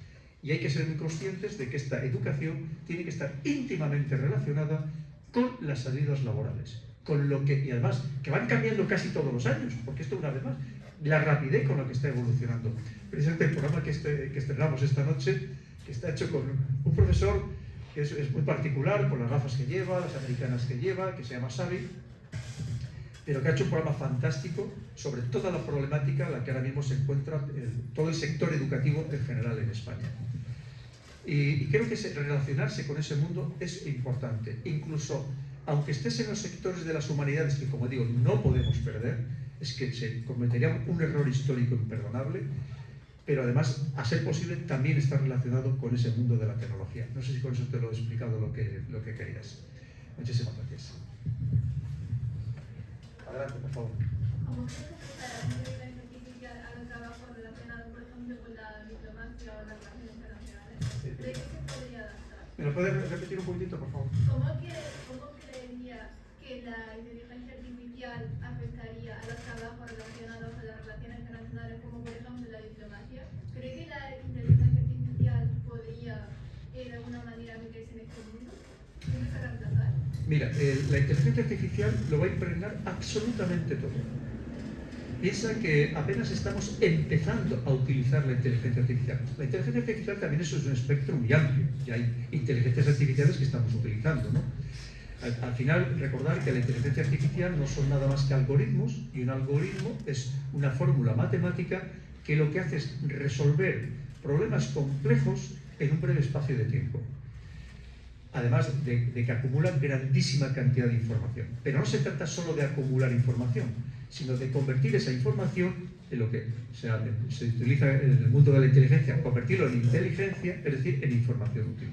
B: Y hay que ser muy conscientes de que esta educación tiene que estar íntimamente relacionada con las salidas laborales, con lo que, y además, que van cambiando casi todos los años, porque esto una vez más, la rapidez con la que está evolucionando. Precisamente el programa que estrenamos esta noche, que está hecho con un profesor que es muy particular, con las gafas que lleva, las americanas que lleva, que se llama Xavi, pero que ha hecho un programa fantástico sobre toda la problemática en la que ahora mismo se encuentra todo el sector educativo en general en España. Y creo que relacionarse con ese mundo es importante. Incluso, aunque estés en los sectores de las humanidades que, como digo, no podemos perder, es que se cometería un error histórico imperdonable, pero además, a ser posible, también está relacionado con ese mundo de la tecnología. No sé si con eso te lo he explicado lo que querías. Muchísimas gracias. Adelante, por favor.
E: ¿Cómo crees que afectará la inteligencia artificial a los trabajos relacionados, por ejemplo, con la diplomacia o las relaciones internacionales? ¿De qué se podría adaptar?
B: ¿Me lo puedes repetir un poquitito, por favor?
E: ¿Cómo creería que la inteligencia artificial afectaría a los trabajos relacionados con las relaciones internacionales, como por ejemplo la diplomacia? ¿Cree que la inteligencia artificial podría de alguna manera meterse en este mundo? ¿Tiene que reemplazar?
B: Mira, la inteligencia artificial lo va a impregnar absolutamente todo. Piensa que apenas estamos empezando a utilizar la inteligencia artificial. La inteligencia artificial también es un espectro muy amplio. Ya hay inteligencias artificiales que estamos utilizando, ¿no? Al final, recordar que la inteligencia artificial no son nada más que algoritmos, y un algoritmo es una fórmula matemática que lo que hace es resolver problemas complejos en un breve espacio de tiempo. Además de que acumulan grandísima cantidad de información. Pero no se trata solo de acumular información, sino de convertir esa información en lo que se utiliza en el mundo de la inteligencia, convertirlo en inteligencia, es decir, en información útil.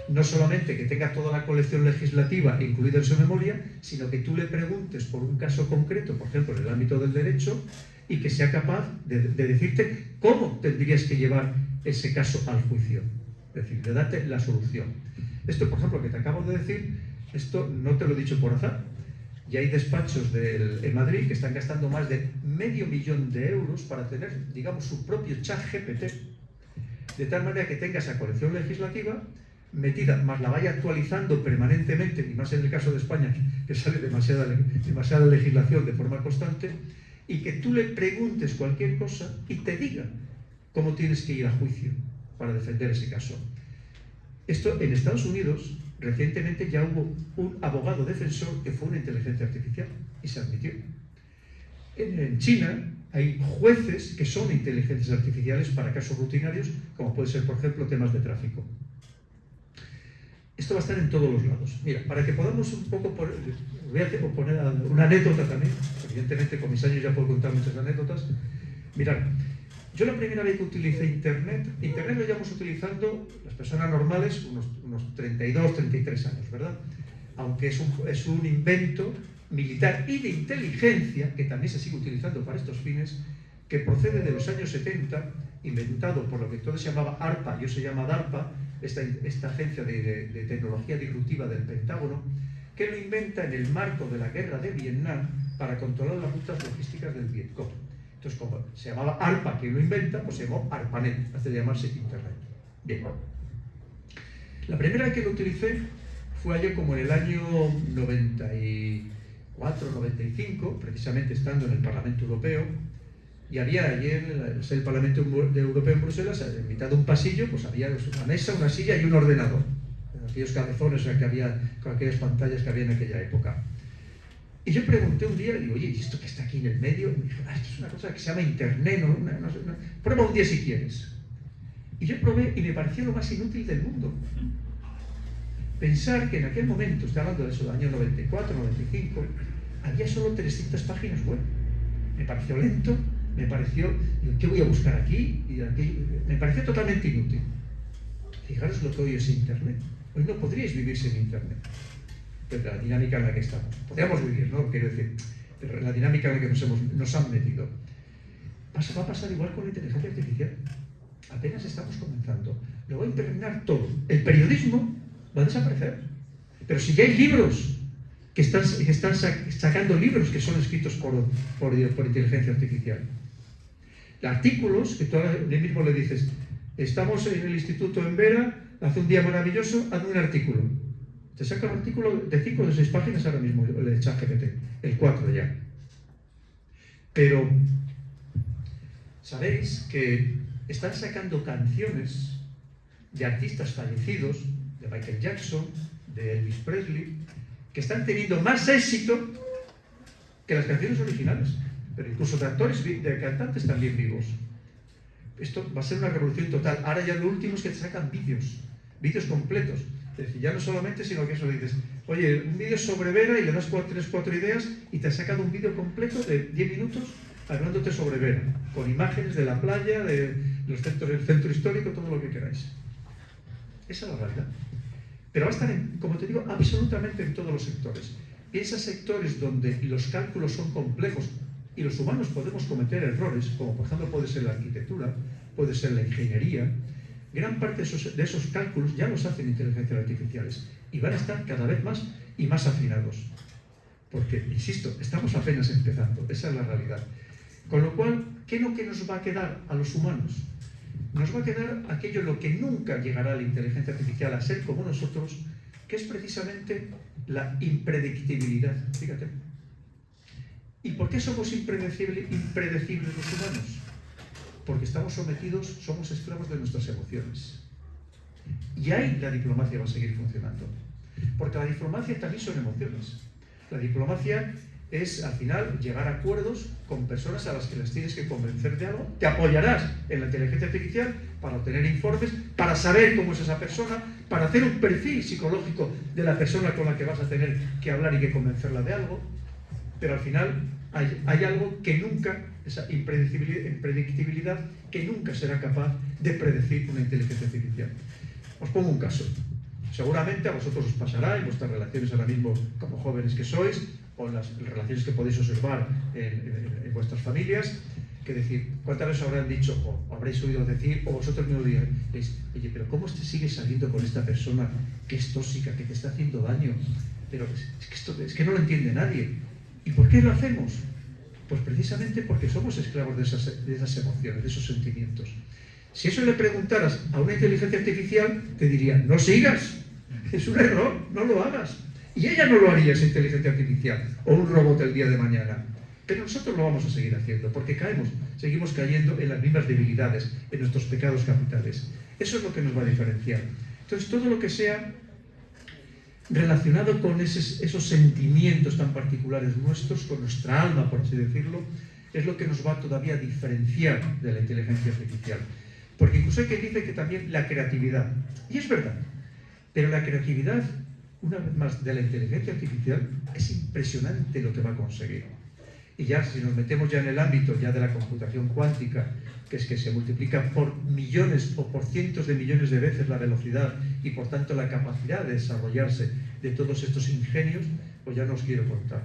B: No solamente que tenga toda la colección legislativa incluida en su memoria, sino que tú le preguntes por un caso concreto, por ejemplo, en el ámbito del derecho, y que sea capaz de decirte cómo tendrías que llevar ese caso al juicio. Es decir, de darte la solución. Esto, por ejemplo, que te acabo de decir, esto no te lo he dicho por azar. Ya hay despachos en Madrid que están gastando más de €500.000 para tener, digamos, su propio chat GPT. De tal manera que tenga esa colección legislativa metida, más la vaya actualizando permanentemente, y más en el caso de España, que sale demasiada legislación de forma constante, y que tú le preguntes cualquier cosa y te diga cómo tienes que ir a juicio para defender ese caso. Esto en Estados Unidos, recientemente ya hubo un abogado defensor que fue una inteligencia artificial y se admitió. En China hay jueces que son inteligencias artificiales para casos rutinarios, como puede ser, por ejemplo, temas de tráfico. Esto va a estar en todos los lados. Mira, para que podamos un poco... voy a poner una anécdota también. Evidentemente, con mis años ya puedo contar muchas anécdotas. Mirad, yo la primera vez que utilicé Internet lo llevamos utilizando las personas normales unos 32, 33 años, ¿verdad? Aunque es un invento militar y de inteligencia, que también se sigue utilizando para estos fines, que procede de los años 70, inventado por lo que entonces se llamaba ARPA, y hoy se llama DARPA, esta agencia de tecnología disruptiva del Pentágono, que lo inventa en el marco de la guerra de Vietnam para controlar las rutas logísticas del Vietcong. Entonces, como se llamaba ARPA quien lo inventa, pues se llamó ARPANET, hace de llamarse Internet. Bien. La primera vez que lo utilicé fue allá como en el año 94, 95, precisamente estando en el Parlamento Europeo, y había allí en el Parlamento Europeo en Bruselas, en mitad de un pasillo, pues había una mesa, una silla y un ordenador. Aquellos cabezones que había, con aquellas pantallas que había en aquella época. Y yo pregunté un día, y digo, oye, ¿y esto que está aquí en el medio? Y me dijo, esto es una cosa que se llama Internet, ¿no? Prueba un día si quieres. Y yo probé y me pareció lo más inútil del mundo. Pensar que en aquel momento, estoy hablando de eso, del año 94, 95, había solo 300 páginas web. Me pareció lento, me pareció, digo, ¿qué voy a buscar aquí? Y aquí? Me pareció totalmente inútil. Fijaros lo que hoy es Internet. Hoy no podríais vivir sin Internet. Pero la dinámica en la que estamos. Podríamos vivir, ¿no? Quiero decir, pero la dinámica en la que nos han metido. Va a pasar igual con la inteligencia artificial. Apenas estamos comenzando. Lo va a impregnar todo. El periodismo va a desaparecer. Pero si ya hay libros que están sacando libros que son escritos por inteligencia artificial. Artículos que tú ahora mismo le dices, estamos en el instituto en Vera, hace un día maravilloso, hazme un artículo. Te saca un artículo de 5 o de 6 páginas ahora mismo, el ChatGPT, el 4 ya. Pero, ¿sabéis que están sacando canciones de artistas fallecidos, de Michael Jackson, de Elvis Presley, que están teniendo más éxito que las canciones originales, pero incluso de actores, de cantantes también vivos? Esto va a ser una revolución total. Ahora ya lo último es que te sacan vídeos completos. Es decir, ya no solamente, sino que eso dices, oye, un vídeo sobre Vera y le das 3-4 ideas y te ha sacado un vídeo completo de 10 minutos hablándote sobre Vera, con imágenes de la playa, de los centros, del centro histórico, todo lo que queráis. Esa es la realidad. Pero va a estar, como te digo, absolutamente en todos los sectores. Piensa sectores donde los cálculos son complejos y los humanos podemos cometer errores, como por ejemplo puede ser la arquitectura, puede ser la ingeniería. Gran parte de esos cálculos ya los hacen inteligencias artificiales y van a estar cada vez más y más afinados. Porque, insisto, estamos apenas empezando, esa es la realidad. Con lo cual, ¿qué es lo que nos va a quedar a los humanos? Nos va a quedar aquello en lo que nunca llegará la inteligencia artificial a ser como nosotros, que es precisamente la impredictibilidad. Fíjate. ¿Y por qué somos impredecibles los humanos? Porque estamos sometidos, somos esclavos de nuestras emociones. Y ahí la diplomacia va a seguir funcionando. Porque la diplomacia también son emociones. La diplomacia es, al final, llegar a acuerdos con personas a las que les tienes que convencer de algo. Te apoyarás en la inteligencia artificial para obtener informes, para saber cómo es esa persona, para hacer un perfil psicológico de la persona con la que vas a tener que hablar y que convencerla de algo. Pero al final hay algo que nunca, esa impredictibilidad, que nunca será capaz de predecir una inteligencia artificial. Os pongo un caso. Seguramente a vosotros os pasará en vuestras relaciones ahora mismo como jóvenes que sois, o en las relaciones que podéis observar en vuestras familias, que decir, ¿cuántas veces habrán dicho, o habréis oído decir, o vosotros mismos diréis, oye, pero ¿cómo te sigues saliendo con esta persona que es tóxica, que te está haciendo daño? Pero es que no lo entiende nadie. ¿Y por qué lo hacemos? Pues precisamente porque somos esclavos de esas emociones, de esos sentimientos. Si eso le preguntaras a una inteligencia artificial, te diría, no sigas, es un error, no lo hagas. Y ella no lo haría, esa inteligencia artificial, o un robot el día de mañana. Pero nosotros lo vamos a seguir haciendo, porque seguimos cayendo en las mismas debilidades, en nuestros pecados capitales. Eso es lo que nos va a diferenciar. Entonces, todo lo que sea relacionado con esos sentimientos tan particulares nuestros, con nuestra alma, por así decirlo, es lo que nos va todavía a diferenciar de la inteligencia artificial. Porque incluso hay quien dice que también la creatividad, y es verdad, pero la creatividad, una vez más, de la inteligencia artificial, es impresionante lo que va a conseguir. Y ya, si nos metemos ya en el ámbito ya de la computación cuántica, que es que se multiplica por millones o por cientos de millones de veces la velocidad y por tanto la capacidad de desarrollarse de todos estos ingenios, pues ya no os quiero contar.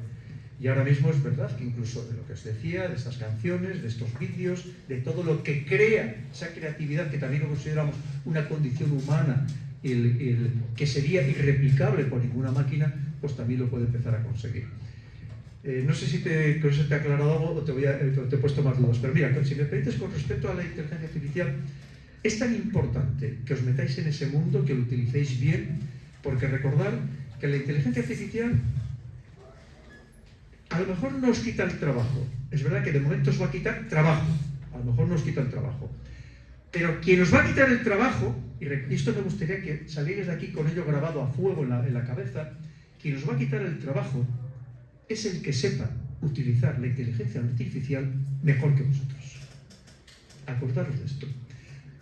B: Y ahora mismo es verdad que incluso de lo que os decía, de estas canciones, de estos vídeos, de todo lo que crea esa creatividad que también lo consideramos una condición humana, que sería irreplicable por ninguna máquina, pues también lo puede empezar a conseguir. No sé si con eso te he aclarado algo o te he puesto más dudas, pero mira, si me permites, con respecto a la inteligencia artificial, es tan importante que os metáis en ese mundo, que lo utilicéis bien, porque recordad que la inteligencia artificial a lo mejor no os quita el trabajo. Es verdad que de momento os va a quitar trabajo, a lo mejor no os quita el trabajo. Pero quien os va a quitar el trabajo, y esto me gustaría que salierais de aquí con ello grabado a fuego en la cabeza, quien os va a quitar el trabajo es el que sepa utilizar la inteligencia artificial mejor que vosotros. Acordaros de esto.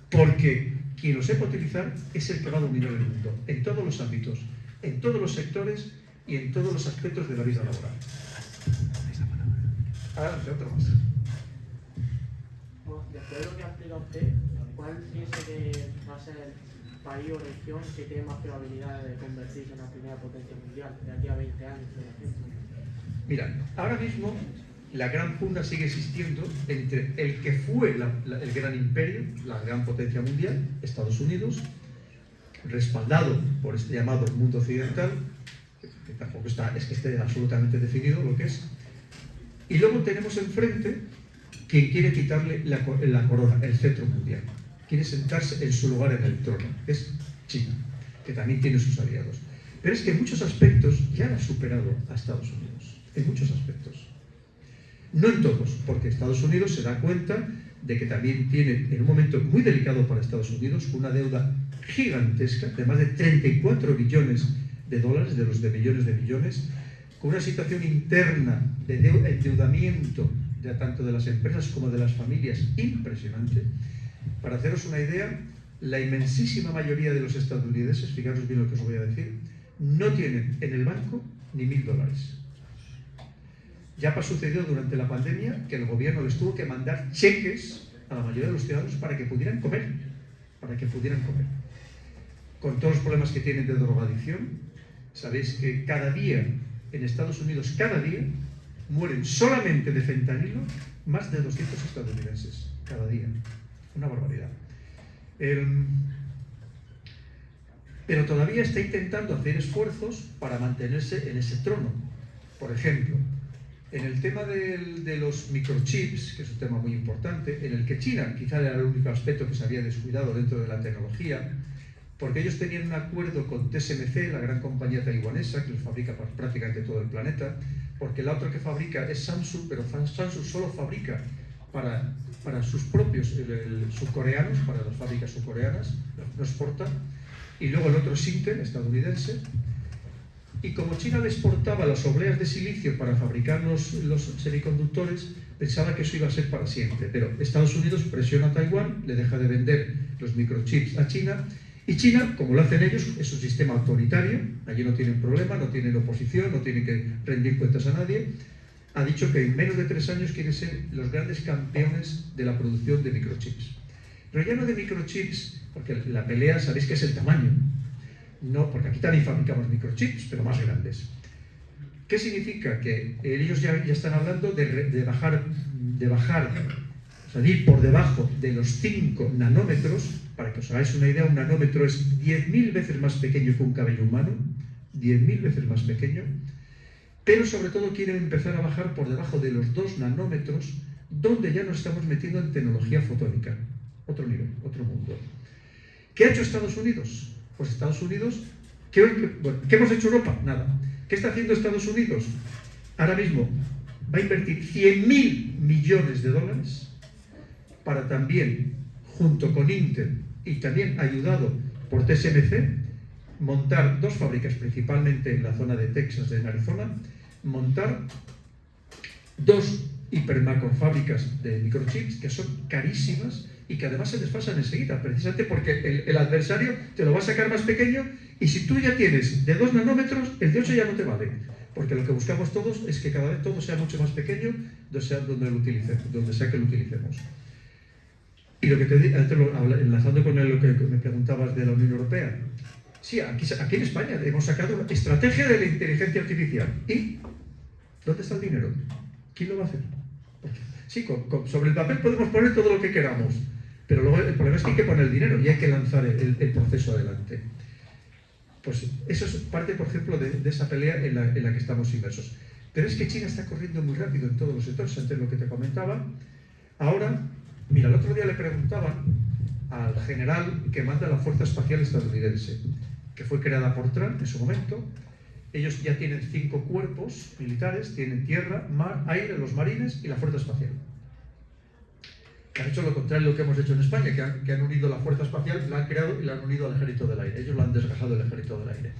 B: Porque quien lo sepa utilizar es el que va a dominar el mundo, en todos los ámbitos, en todos los sectores y en todos los aspectos de la vida laboral. Adelante, otro más.
D: Bueno, después de lo que ha explicado usted, ¿cuál piensa que va a ser el país o región que tiene más probabilidades de convertirse en la primera potencia mundial de aquí a 20 años, por ejemplo?
B: Mira, ahora mismo la gran pugna sigue existiendo entre el que fue el gran imperio, la gran potencia mundial, Estados Unidos, respaldado por este llamado mundo occidental, que tampoco es que esté absolutamente definido lo que es, y luego tenemos enfrente quien quiere quitarle la corona, el cetro mundial, quiere sentarse en su lugar en el trono, que es China, que también tiene sus aliados. Pero es que en muchos aspectos ya ha superado a Estados Unidos, en muchos aspectos. No en todos, porque Estados Unidos se da cuenta de que también tiene, en un momento muy delicado para Estados Unidos, una deuda gigantesca de más de 34 billones de dólares, de los de millones de millones, con una situación interna de endeudamiento tanto de las empresas como de las familias impresionante, Para haceros una idea, la inmensísima mayoría de los estadounidenses, fijaros bien lo que os voy a decir, no tienen en el banco ni $1000. Ya sucedió durante la pandemia que el gobierno les tuvo que mandar cheques a la mayoría de los ciudadanos para que pudieran comer, Con todos los problemas que tienen de drogadicción, sabéis que cada día, en Estados Unidos, cada día, mueren solamente de fentanilo más de 200 estadounidenses, cada día. Una barbaridad. Pero todavía está intentando hacer esfuerzos para mantenerse en ese trono. Por ejemplo, en el tema de los microchips, que es un tema muy importante, en el que China quizá era el único aspecto que se había descuidado dentro de la tecnología, porque ellos tenían un acuerdo con TSMC, la gran compañía taiwanesa, que los fabrica para prácticamente todo el planeta, porque la otra que fabrica es Samsung, pero Samsung solo fabrica para sus propios subcoreanos, para las fábricas subcoreanas, no exporta, y luego el otro es Intel, estadounidense, y como China le exportaba las obleas de silicio para fabricar los semiconductores, pensaba que eso iba a ser para siempre, pero Estados Unidos presiona a Taiwán, le deja de vender los microchips a China, y China, como lo hacen ellos, es un sistema autoritario, allí no tienen problema, no tienen oposición, no tienen que rendir cuentas a nadie, ha dicho que en menos de 3 años quieren ser los grandes campeones de la producción de microchips. Pero ya no de microchips, porque la pelea, sabéis que es el tamaño. No, porque aquí también fabricamos microchips, pero más grandes. ¿Qué significa? Que ellos ya están hablando de bajar, o sea, de ir por debajo de los 5 nanómetros. Para que os hagáis una idea, un nanómetro es 10.000 veces más pequeño que un cabello humano, 10.000 veces más pequeño, pero sobre todo quieren empezar a bajar por debajo de los 2 nanómetros, donde ya nos estamos metiendo en tecnología fotónica. Otro nivel, otro mundo. ¿Qué ha hecho Estados Unidos? Pues Estados Unidos, ¿qué hemos hecho Europa? Nada. ¿Qué está haciendo Estados Unidos? Ahora mismo va a invertir $100.000 millones para también, junto con Intel y también ayudado por TSMC, montar 2 fábricas, principalmente en la zona de Texas, en Arizona, montar 2 hipermacrofábricas de microchips que son carísimas y que además se desfasan enseguida, precisamente porque el adversario te lo va a sacar más pequeño, y si tú ya tienes de 2 nanómetros, el de 8 ya no te vale, porque lo que buscamos todos es que cada vez todo sea mucho más pequeño, donde sea que lo utilicemos. Y lo que te digo, enlazando con lo que me preguntabas de la Unión Europea, sí, aquí en España hemos sacado una estrategia de la inteligencia artificial. ¿Y dónde está el dinero? ¿Quién lo va a hacer? Sí, sobre el papel podemos poner todo lo que queramos, pero luego el problema es que hay que poner el dinero y hay que lanzar el proceso adelante. Pues eso es parte, por ejemplo, de esa pelea en la que estamos inmersos. Pero es que China está corriendo muy rápido en todos los sectores, antes lo que te comentaba. Ahora, mira, el otro día le preguntaban al general que manda la Fuerza Espacial Estadounidense, que fue creada por Trump en su momento. Ellos ya tienen 5 cuerpos militares, tienen tierra, mar, aire, los marines y la Fuerza Espacial. Que han hecho lo contrario de lo que hemos hecho en España, que han unido la Fuerza Espacial, la han creado y la han unido al Ejército del Aire. Ellos lo han desgajado del Ejército del Aire.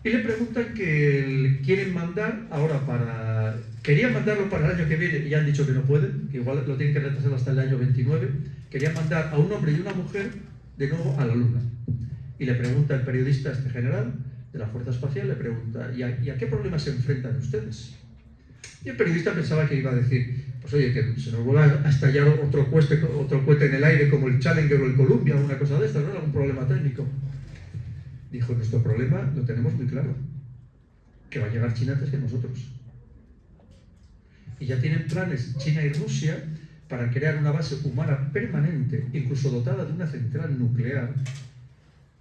B: Y le preguntan que quieren mandar ahora querían mandarlo para el año que viene y ya han dicho que no pueden, que igual lo tienen que retrasar hasta el año 29. Querían mandar a un hombre y una mujer de nuevo a la Luna. Y le pregunta el periodista, este general de la Fuerza Espacial, le pregunta, ¿y a qué problemas se enfrentan ustedes? Y el periodista pensaba que iba a decir, pues oye, que se nos vuelva a estallar otro cohete en el aire como el Challenger o el Columbia o una cosa de estas, ¿no? Algún problema técnico. Dijo, nuestro problema lo tenemos muy claro, que va a llegar China antes que nosotros. Y ya tienen planes China y Rusia para crear una base humana permanente, incluso dotada de una central nuclear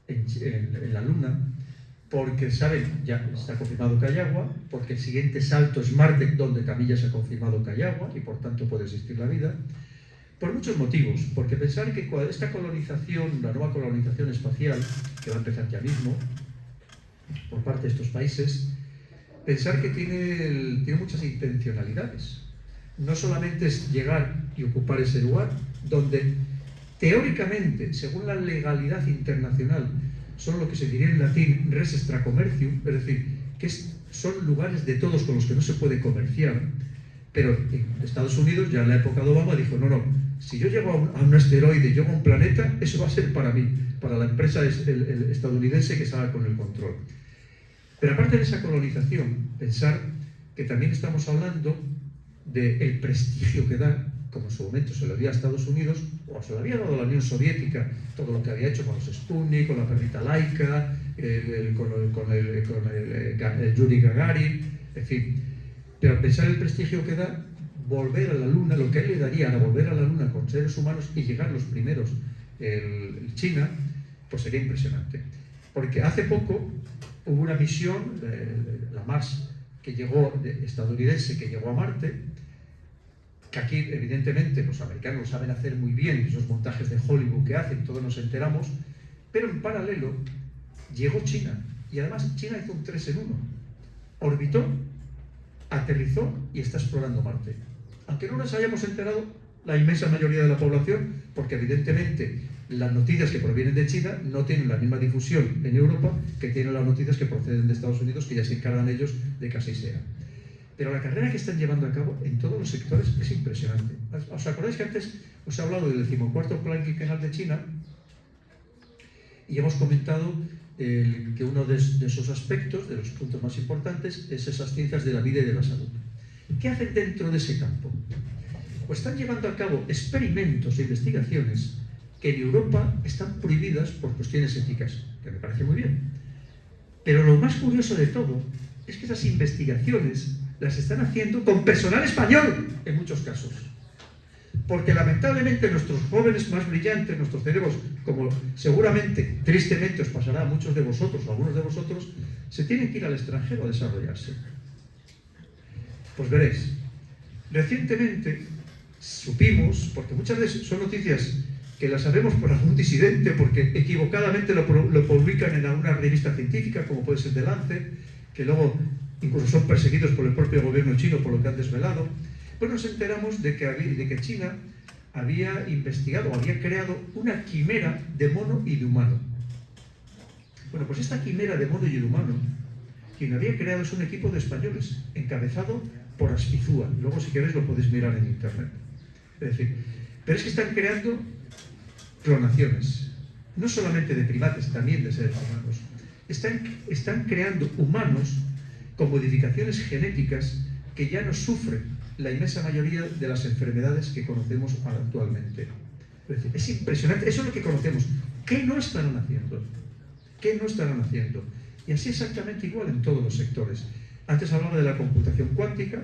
B: en la Luna, porque saben, ya está confirmado que hay agua, porque el siguiente salto es Marte, donde también ya se ha confirmado que hay agua y por tanto puede existir la vida, por muchos motivos, porque pensar que esta colonización, la nueva colonización espacial, que va a empezar ya mismo, por parte de estos países, pensar que tiene muchas intencionalidades. No solamente es llegar y ocupar ese lugar, donde teóricamente, según la legalidad internacional, son lo que se diría en latín res extra commercium, es decir, que son lugares de todos con los que no se puede comerciar. Pero en Estados Unidos, ya en la época de Obama, dijo, no, si yo llego a un asteroide, llego a un planeta, eso va a ser para mí, para la empresa el estadounidense que salga con el control. Pero aparte de esa colonización, pensar que también estamos hablando del prestigio que da, como en su momento se lo dio a Estados Unidos, o se lo había dado a la Unión Soviética, todo lo que había hecho con los Sputnik, con la perrita Laika, con el Yuri Gagarin, en fin. Pero pensar el prestigio que da volver a la Luna, lo que él le daría a volver a la Luna con seres humanos y llegar los primeros, China, pues sería impresionante. Porque hace poco hubo una misión, la Mars, que llegó, estadounidense, que llegó a Marte, que aquí evidentemente los americanos lo saben hacer muy bien, esos montajes de Hollywood que hacen, todos nos enteramos, pero en paralelo llegó China, y además China hizo un 3 en 1, orbitó, aterrizó y está explorando Marte. Aunque no nos hayamos enterado la inmensa mayoría de la población, porque evidentemente las noticias que provienen de China no tienen la misma difusión en Europa que tienen las noticias que proceden de Estados Unidos, que ya se encargan ellos de que así sea. Pero la carrera que están llevando a cabo en todos los sectores es impresionante. ¿Os acordáis que antes os he hablado del 14º Plan quinquenal de China? Y hemos comentado que uno de esos aspectos, de los puntos más importantes, es esas ciencias de la vida y de la salud. ¿Qué hacen dentro de ese campo? Pues están llevando a cabo experimentos e investigaciones que en Europa están prohibidas por cuestiones éticas, que me parece muy bien. Pero lo más curioso de todo es que esas investigaciones las están haciendo con personal español, en muchos casos. Porque lamentablemente nuestros jóvenes más brillantes, nuestros cerebros, como seguramente, tristemente os pasará a muchos de vosotros, o algunos de vosotros, se tienen que ir al extranjero a desarrollarse. Pues veréis, recientemente supimos, porque muchas veces son noticias que las sabemos por algún disidente, porque equivocadamente lo publican en alguna revista científica, como puede ser The Lancet, que luego incluso son perseguidos por el propio gobierno chino por lo que han desvelado, pues nos enteramos de que China había investigado o había creado una quimera de mono y de humano. Bueno, pues esta quimera de mono y de humano, quien había creado es un equipo de españoles, encabezado por Aspizúa. Luego, si queréis, lo podéis mirar en internet. Es decir, pero es que están creando clonaciones, no solamente de primates, también de seres humanos. Están creando humanos con modificaciones genéticas que ya no sufren la inmensa mayoría de las enfermedades que conocemos actualmente. Es decir, es impresionante, eso es lo que conocemos. ¿Qué no estarán haciendo? ¿Qué no estarán haciendo? Y así exactamente igual en todos los sectores. Antes hablaba de la computación cuántica.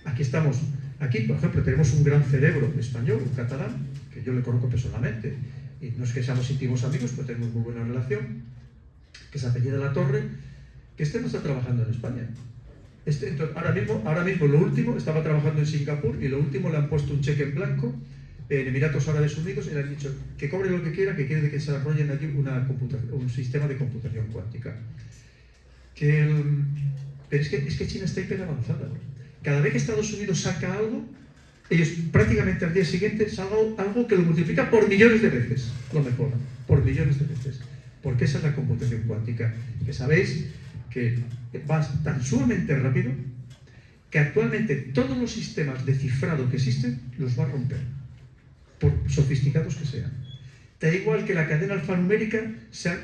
B: Aquí, por ejemplo, tenemos un gran cerebro español, un catalán, que yo le conozco personalmente, y no es que seamos íntimos amigos, pero tenemos muy buena relación, que se apellida La Torre, que no está trabajando en España. Entonces, ahora mismo lo último, estaba trabajando en Singapur, y lo último le han puesto un cheque en blanco en Emiratos Árabes Unidos y le han dicho que cobre lo que quiera, que quiere que se desarrollen allí un sistema de computación cuántica. Pero es que China está hiper avanzada. Cada vez que Estados Unidos saca algo, ellos prácticamente al día siguiente sacan algo que lo multiplica por millones de veces, lo mejoran, por millones de veces. Porque esa es la computación cuántica, que sabéis que va tan sumamente rápido que actualmente todos los sistemas de cifrado que existen los va a romper, por sofisticados que sean. Te da igual que la cadena alfanumérica sea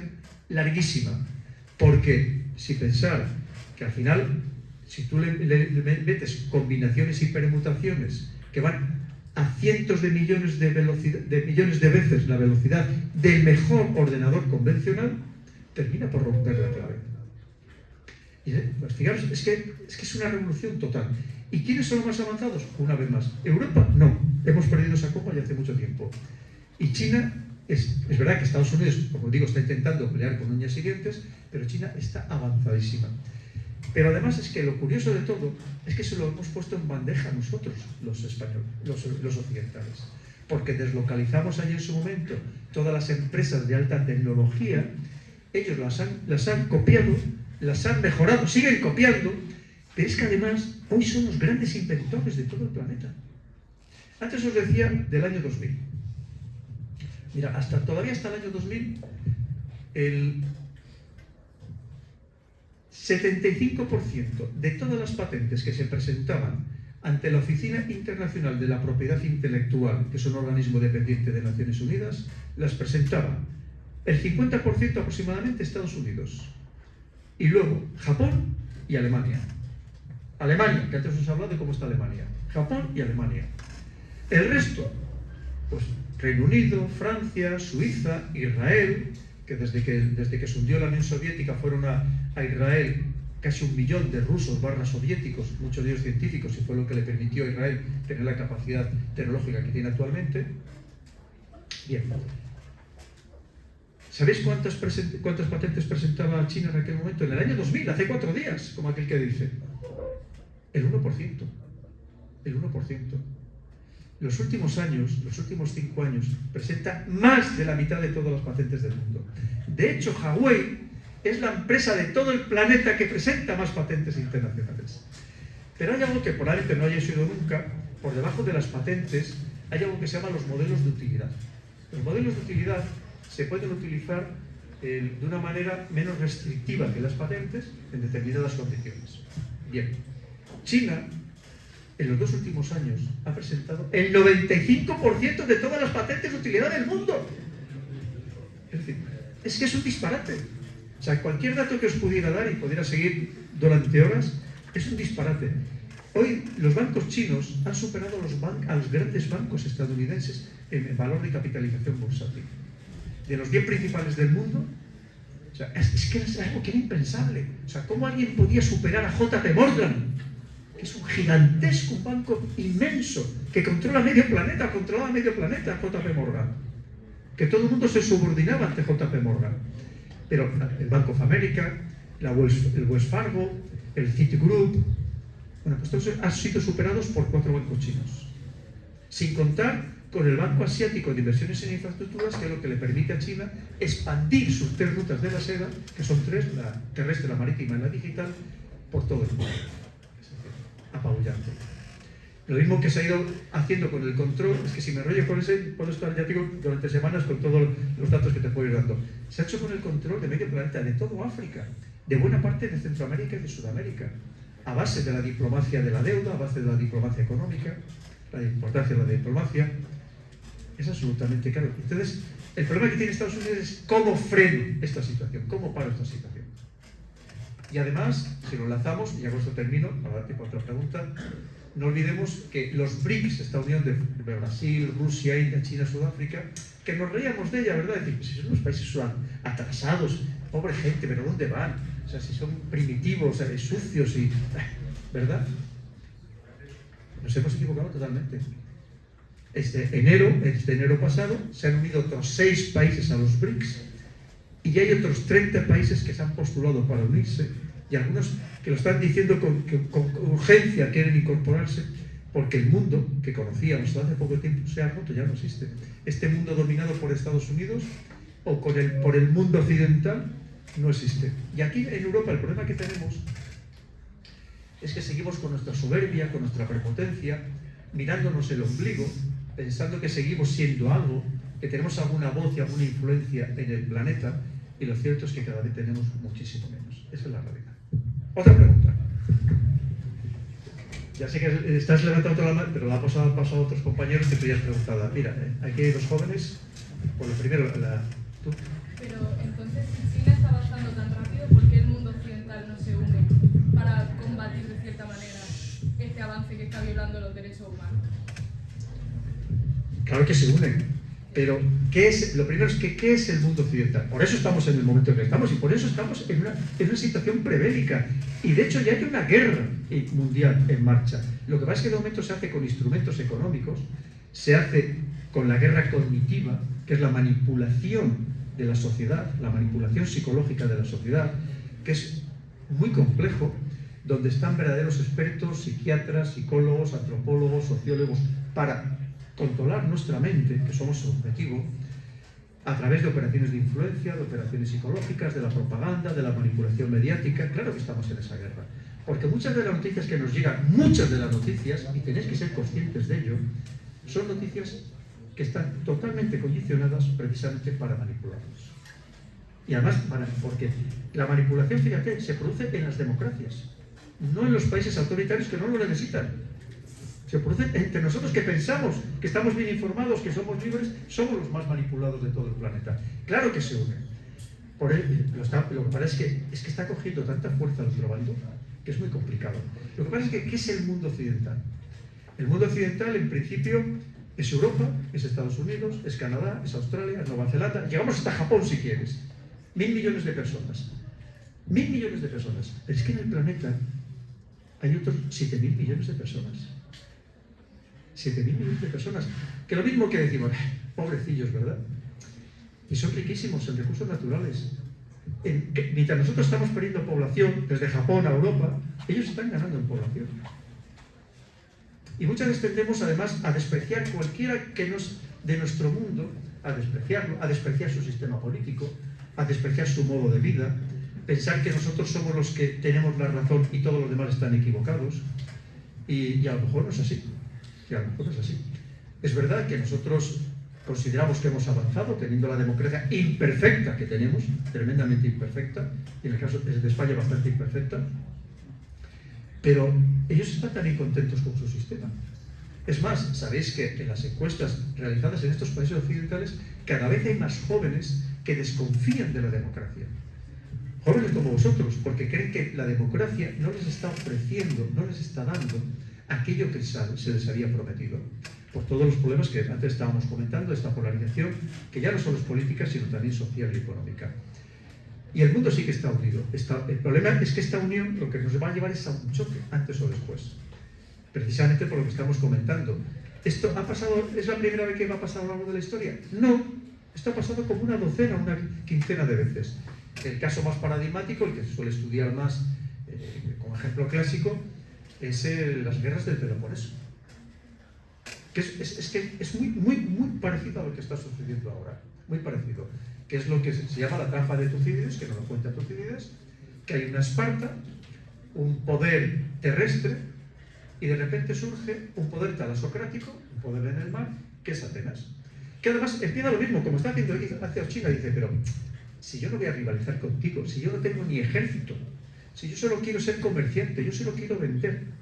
B: larguísima, porque si pensar que al final, si tú le metes combinaciones y permutaciones que van a cientos de millones de veces la velocidad del mejor ordenador convencional, termina por romper la clave. Y pues fijaros, es que es una revolución total. ¿Y quiénes son los más avanzados? Una vez más, Europa no, hemos perdido esa copa ya hace mucho tiempo. Y China, es verdad que Estados Unidos, como digo, está intentando pelear con uñas y dientes, pero China está avanzadísima. Pero además es que lo curioso de todo es que se lo hemos puesto en bandeja nosotros, los españoles, los occidentales. Porque deslocalizamos allí en su momento todas las empresas de alta tecnología, ellos las han copiado, las han mejorado, siguen copiando, pero es que además hoy son los grandes inventores de todo el planeta. Antes os decía del año 2000. Mira, todavía hasta el año 2000, el 75% de todas las patentes que se presentaban ante la Oficina Internacional de la Propiedad Intelectual, que es un organismo dependiente de Naciones Unidas, las presentaba el 50% aproximadamente Estados Unidos, y luego Japón y Alemania. Alemania, que antes os he hablado de cómo está Alemania. Japón y Alemania. El resto, pues Reino Unido, Francia, Suiza, Israel, que desde que se hundió la Unión Soviética fueron a Israel casi 1 millón de rusos soviéticos, muchos de ellos científicos, y fue lo que le permitió a Israel tener la capacidad tecnológica que tiene actualmente. Bien. ¿Sabéis cuántas patentes presentaba China en aquel momento? En el año 2000, hace 4 días, como aquel que dice. El 1%. El 1%. Los últimos años, los últimos 5 años, presenta más de la mitad de todas las patentes del mundo. De hecho, Huawei es la empresa de todo el planeta que presenta más patentes internacionales. Pero hay algo que probablemente no hayáis oído nunca. Por debajo de las patentes hay algo que se llama los modelos de utilidad. Los modelos de utilidad se pueden utilizar de una manera menos restrictiva que las patentes en determinadas condiciones. Bien, China en los 2 últimos años ha presentado el 95% de todas las patentes de utilidad del mundo. Es decir, es que es un disparate. O sea, cualquier dato que os pudiera dar y pudiera seguir durante horas, es un disparate. Hoy los bancos chinos han superado a los grandes bancos estadounidenses en valor de capitalización bursátil. De los 10 principales del mundo, o sea, es que es algo que era impensable. O sea, ¿cómo alguien podía superar a JP Morgan? Que es un gigantesco, un banco inmenso, que controlaba medio planeta, JP Morgan. Que todo el mundo se subordinaba ante JP Morgan. Pero el Bank of America, el Wells Fargo, el Citigroup, bueno, pues todos han sido superados por 4 bancos chinos. Sin contar con el Banco Asiático de Inversiones en Infraestructuras, que es lo que le permite a China expandir sus 3 rutas de la seda, que son 3, la terrestre, la marítima y la digital, por todo el mundo. Es decir, apabullante. Lo mismo que se ha ido haciendo con el control, es que si me enrollo con ese, puedo estar, ya digo, durante semanas con todos los datos que te puedo ir dando. Se ha hecho con el control de medio planeta, de todo África, de buena parte de Centroamérica y de Sudamérica, a base de la diplomacia de la deuda, a base de la diplomacia económica, la importancia de la diplomacia, es absolutamente claro. Entonces, el problema que tiene Estados Unidos es cómo freno esta situación, cómo paro esta situación. Y además, si lo lanzamos, y ya con esto termino, para dar tiempo a otra pregunta, no olvidemos que los BRICS, esta unión de Brasil, Rusia, India, China, Sudáfrica, que nos reíamos de ella, ¿verdad? Es decir, si son unos países atrasados, pobre gente, pero ¿dónde van? O sea, si son primitivos, sucios y... ¿verdad? Nos hemos equivocado totalmente. Este enero pasado, se han unido otros 6 países a los BRICS y ya hay otros 30 países que se han postulado para unirse y algunos que lo están diciendo con urgencia quieren incorporarse porque el mundo que conocíamos hace poco tiempo se ha roto, ya no existe. Este mundo dominado por Estados Unidos o por el mundo occidental no existe. Y aquí en Europa el problema que tenemos es que seguimos con nuestra soberbia, con nuestra prepotencia, mirándonos el ombligo, pensando que seguimos siendo algo, que tenemos alguna voz y alguna influencia en el planeta, y lo cierto es que cada vez tenemos muchísimo menos. Esa es la realidad. Otra pregunta. Ya sé que estás levantando la mano, pero la ha pasado a otros compañeros que tú ya has preguntado. Mira, aquí hay 2 jóvenes. Por lo primero, tú.
F: Pero entonces, si China está avanzando tan rápido, ¿por qué el mundo occidental no se une para combatir de cierta manera este avance que está violando los derechos humanos?
B: Claro que se unen. Pero, lo primero es que, ¿qué es el mundo occidental? Por eso estamos en el momento en que estamos y por eso estamos en una situación prebélica. Y de hecho ya hay una guerra mundial en marcha. Lo que pasa es que de momento se hace con instrumentos económicos, se hace con la guerra cognitiva, que es la manipulación de la sociedad, la manipulación psicológica de la sociedad, que es muy complejo, donde están verdaderos expertos, psiquiatras, psicólogos, antropólogos, sociólogos, para controlar nuestra mente, que somos su objetivo, a través de operaciones de influencia, de operaciones psicológicas, de la propaganda, de la manipulación mediática. Claro que estamos en esa guerra, porque muchas de las noticias que nos llegan, muchas de las noticias, y tenéis que ser conscientes de ello, son noticias que están totalmente condicionadas precisamente para manipularnos. Y además, porque la manipulación, fíjate, se produce en las democracias, no en los países autoritarios que no lo necesitan. Se producen entre nosotros que pensamos que estamos bien informados, que somos libres, somos los más manipulados de todo el planeta. Claro que se unen. Lo que pasa es que está cogiendo tanta fuerza el otro bando que es muy complicado. Lo que pasa es que, ¿qué es el mundo occidental? El mundo occidental, en principio, es Europa, es Estados Unidos, es Canadá, es Australia, es Nueva Zelanda. Llegamos hasta Japón, si quieres. 1.000 millones de personas. 1.000 millones de personas. Pero es que en el planeta hay otros 7.000 millones de personas. 7.000 millones de personas. Que lo mismo que decimos, pobrecillos, ¿verdad? Y son riquísimos en recursos naturales. Mientras nosotros estamos perdiendo población, desde Japón a Europa, ellos están ganando en población. Y muchas veces tendemos además a despreciar cualquiera que nos de nuestro mundo, a despreciarlo, a despreciar su sistema político, a despreciar su modo de vida, pensar que nosotros somos los que tenemos la razón y todos los demás están equivocados. Y a lo mejor no es así. Y a lo mejor no es así. Es verdad que nosotros consideramos que hemos avanzado teniendo la democracia imperfecta que tenemos, tremendamente imperfecta, y en el caso de España bastante imperfecta, pero ellos están también contentos con su sistema. Es más, sabéis que en las encuestas realizadas en estos países occidentales cada vez hay más jóvenes que desconfían de la democracia. Jóvenes como vosotros, porque creen que la democracia no les está ofreciendo, no les está dando aquello que se les había prometido. Por todos los problemas que antes estábamos comentando, esta polarización, que ya no solo es política, sino también social y económica. Y el mundo sí que está unido. El problema es que esta unión lo que nos va a llevar es a un choque, antes o después. Precisamente por lo que estamos comentando. ¿Esto ha pasado, es la primera vez que va a pasar a lo largo de la historia? No, esto ha pasado como una docena, una quincena de veces. El caso más paradigmático, el que se suele estudiar más como ejemplo clásico, es las guerras del Peloponeso. Que es muy parecido a lo que está sucediendo ahora, muy parecido, que es lo que se llama la trampa de Tucídides, que no lo cuenta Tucídides, que hay una Esparta, un poder terrestre, y de repente surge un poder talasocrático, un poder en el mar, que es Atenas. Que además empieza lo mismo, como está haciendo hacia China, dice, pero si yo no voy a rivalizar contigo, si yo no tengo ni ejército, si yo solo quiero ser comerciante, yo solo quiero vender.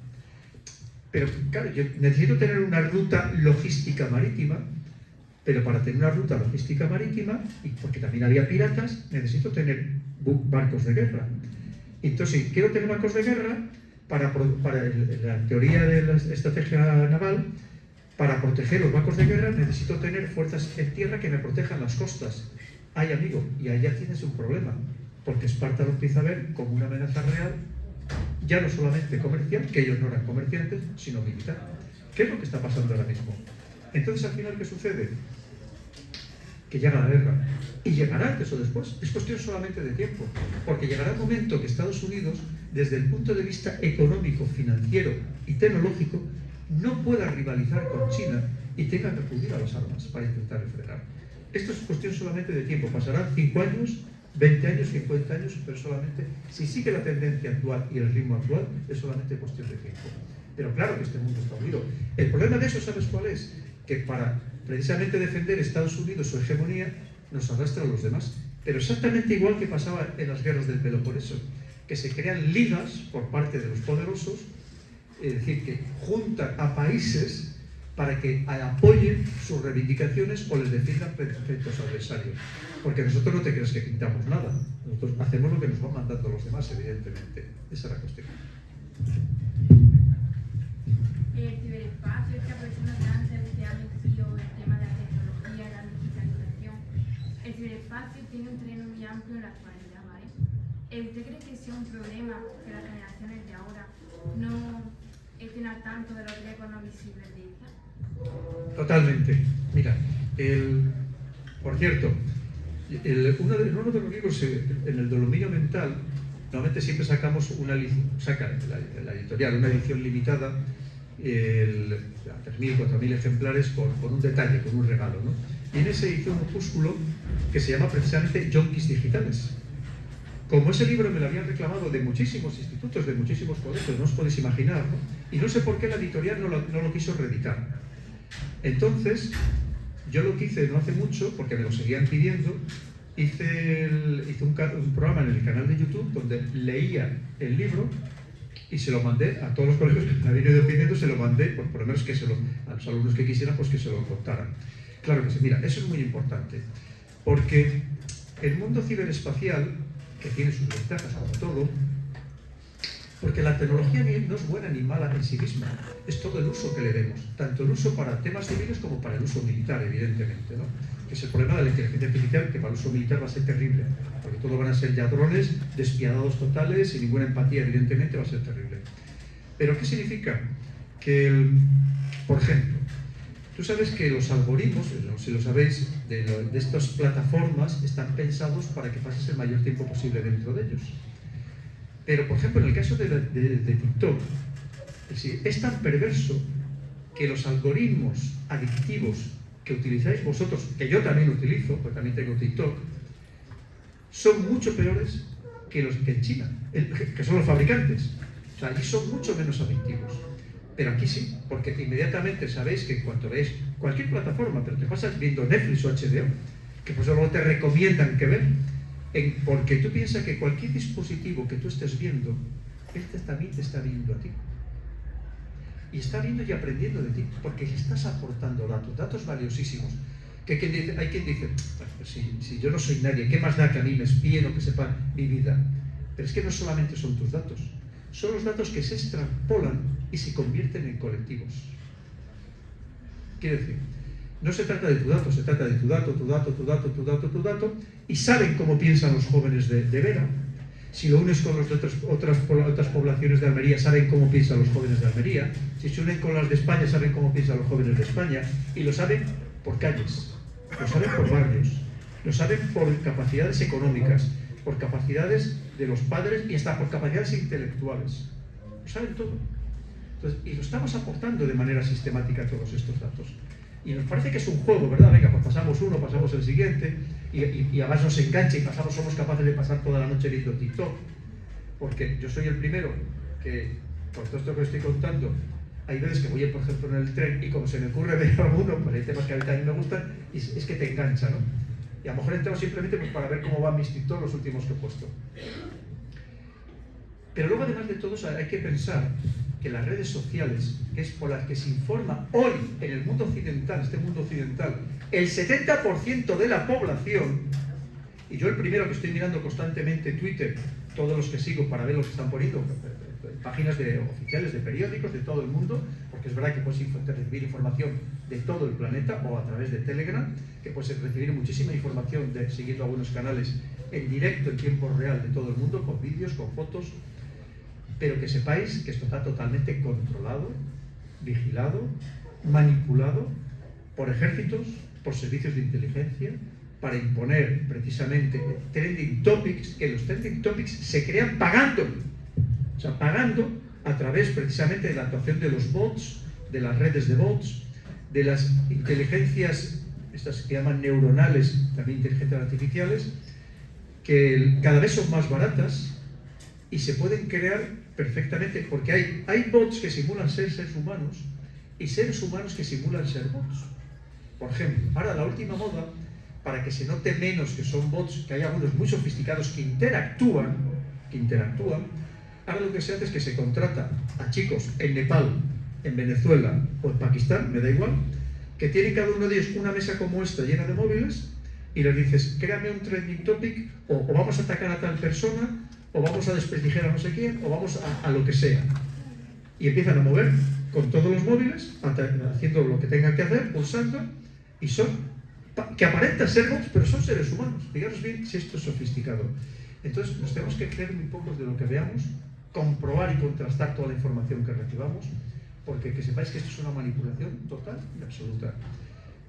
B: Pero claro, yo necesito tener una ruta logística marítima, pero para tener una ruta logística marítima, y porque también había piratas, necesito tener barcos de guerra. Entonces, si quiero tener barcos de guerra, para la teoría de la estrategia naval, para proteger los barcos de guerra necesito tener fuerzas en tierra que me protejan las costas. Ay, amigo, y ahí ya tienes un problema, porque Esparta lo empieza a ver como una amenaza real, ya no solamente comercial, que ellos no eran comerciantes, sino militar. ¿Qué es lo que está pasando ahora mismo? Entonces, al final, ¿qué sucede? Que llega la guerra. Y llegará antes o después. Es cuestión solamente de tiempo. Porque llegará el momento que Estados Unidos, desde el punto de vista económico, financiero y tecnológico, no pueda rivalizar con China y tenga que acudir a las armas para intentar refrenar. Esto es cuestión solamente de tiempo. Pasarán 5 años, 20 años, 50 años, pero solamente, si sigue la tendencia actual y el ritmo actual, es solamente cuestión de tiempo. Pero claro que este mundo está unido. El problema de eso, ¿sabes cuál es? Que para precisamente defender Estados Unidos su hegemonía, nos arrastra a los demás. Pero exactamente igual que pasaba en las guerras del Peloponeso, que se crean ligas por parte de los poderosos, es decir, que juntan a países para que apoyen sus reivindicaciones o les defiendan frente a su adversario. Porque nosotros no te crees que pintamos nada, nosotros hacemos lo que nos van mandando los demás, evidentemente. Esa es la cuestión.
E: El ciberespacio, que aprovechando tanto este año que siguió el tema de la tecnología, la digitalización, el ciberespacio tiene un terreno muy amplio en la actualidad, ¿vale? ¿Usted cree que sea un problema que las generaciones de ahora no estén al tanto de los riesgos no visibles de esta?
B: Totalmente. Mira, por cierto, uno de los libros en el dominio mental, normalmente siempre sacamos saca la editorial una edición limitada, 3.000, 4.000 ejemplares con un detalle, con un regalo, ¿no? Y en ese hizo un opúsculo que se llama precisamente Yonkis Digitales. Como ese libro me lo habían reclamado de muchísimos institutos, de muchísimos colegios, no os podéis imaginar, ¿no? Y no sé por qué la editorial no lo quiso reeditar. Entonces, yo lo que hice no hace mucho, porque me lo seguían pidiendo, hice un programa en el canal de YouTube donde leía el libro Y se lo mandé a todos los colegios que me habían ido pidiendo, se lo mandé, por lo menos a los alumnos que quisieran, pues que se lo contaran. Claro que sí, mira, eso es muy importante, porque el mundo ciberespacial, que tiene sus ventajas como todo, porque la tecnología no es buena ni mala en sí misma, es todo el uso que le demos, tanto el uso para temas civiles como para el uso militar, evidentemente, ¿no? Que es el problema de la inteligencia artificial, que para el uso militar va a ser terrible, porque todo van a ser ya drones despiadados totales, sin ninguna empatía, evidentemente va a ser terrible. Pero ¿qué significa? Que, por ejemplo, tú sabes que los algoritmos, si lo sabéis, de estas plataformas están pensados para que pases el mayor tiempo posible dentro de ellos. Pero, por ejemplo, en el caso de TikTok, es tan perverso que los algoritmos adictivos que utilizáis vosotros, que yo también utilizo, porque también tengo TikTok, son mucho peores que los que en China, que son los fabricantes. O sea, allí son mucho menos adictivos. Pero aquí sí, porque inmediatamente sabéis que cuando veis cualquier plataforma, pero te pasas viendo Netflix o HBO, que pues luego te recomiendan que ver, porque tú piensas que cualquier dispositivo que tú estés viendo, él también te está viendo a ti. Y está viendo y aprendiendo de ti, porque estás aportando datos valiosísimos. Hay quien dice, pues si yo no soy nadie, ¿qué más da que a mí me espíen o que sepan mi vida? Pero es que no solamente son tus datos, son los datos que se extrapolan y se convierten en colectivos. Quiere decir, no se trata de tu dato, se trata de tu dato, y saben cómo piensan los jóvenes de Vera. Si lo unes con los de otras poblaciones de Almería, saben cómo piensan los jóvenes de Almería. Si se unen con las de España, saben cómo piensan los jóvenes de España. Y lo saben por calles, lo saben por barrios, lo saben por capacidades económicas, por capacidades de los padres y hasta por capacidades intelectuales. Lo saben todo. Entonces, y lo estamos aportando de manera sistemática todos estos datos. Y nos parece que es un juego, ¿verdad? Venga, pues pasamos uno, pasamos el siguiente, y además nos engancha y somos capaces de pasar toda la noche viendo TikTok. Porque yo soy el primero que, por todo esto que os estoy contando, hay veces que voy, por ejemplo, en el tren y como se me ocurre ver alguno, pues hay temas que a mí también me gustan, y es que te engancha, ¿no? Y a lo mejor entro simplemente pues para ver cómo van mis TikTok los últimos que he puesto. Pero luego, además de todo eso, hay que pensar que las redes sociales, que es por las que se informa hoy en el mundo occidental, este mundo occidental, el 70% de la población, y yo el primero que estoy mirando constantemente Twitter, todos los que sigo para ver lo que están poniendo, páginas oficiales de periódicos de todo el mundo, porque es verdad que puedes recibir información de todo el planeta o a través de Telegram, que puedes recibir muchísima información siguiendo algunos canales en directo, en tiempo real de todo el mundo, con vídeos, con fotos, pero que sepáis que esto está totalmente controlado, vigilado, manipulado por ejércitos, por servicios de inteligencia, para imponer precisamente trending topics, que los trending topics se crean pagando. O sea, pagando a través precisamente de la actuación de los bots, de las redes de bots, de las inteligencias, estas que llaman neuronales, también inteligencias artificiales, que cada vez son más baratas y se pueden crear perfectamente, porque hay bots que simulan ser seres humanos y seres humanos que simulan ser bots. Por ejemplo, ahora la última moda, para que se note menos que son bots, que hay algunos muy sofisticados que interactúan, ahora lo que se hace es que se contrata a chicos en Nepal, en Venezuela o en Pakistán, me da igual, que tienen cada uno de ellos una mesa como esta llena de móviles y les dices, créame un trending topic, o vamos a atacar a tal persona, o vamos a desprestigiar a no sé quién, o vamos a lo que sea. Y empiezan a mover con todos los móviles, haciendo lo que tengan que hacer, pulsando, y son, que aparentan ser bots, pero son seres humanos. Fijaros bien si esto es sofisticado. Entonces nos tenemos que creer muy pocos de lo que veamos, comprobar y contrastar toda la información que recibamos, porque que sepáis que esto es una manipulación total y absoluta.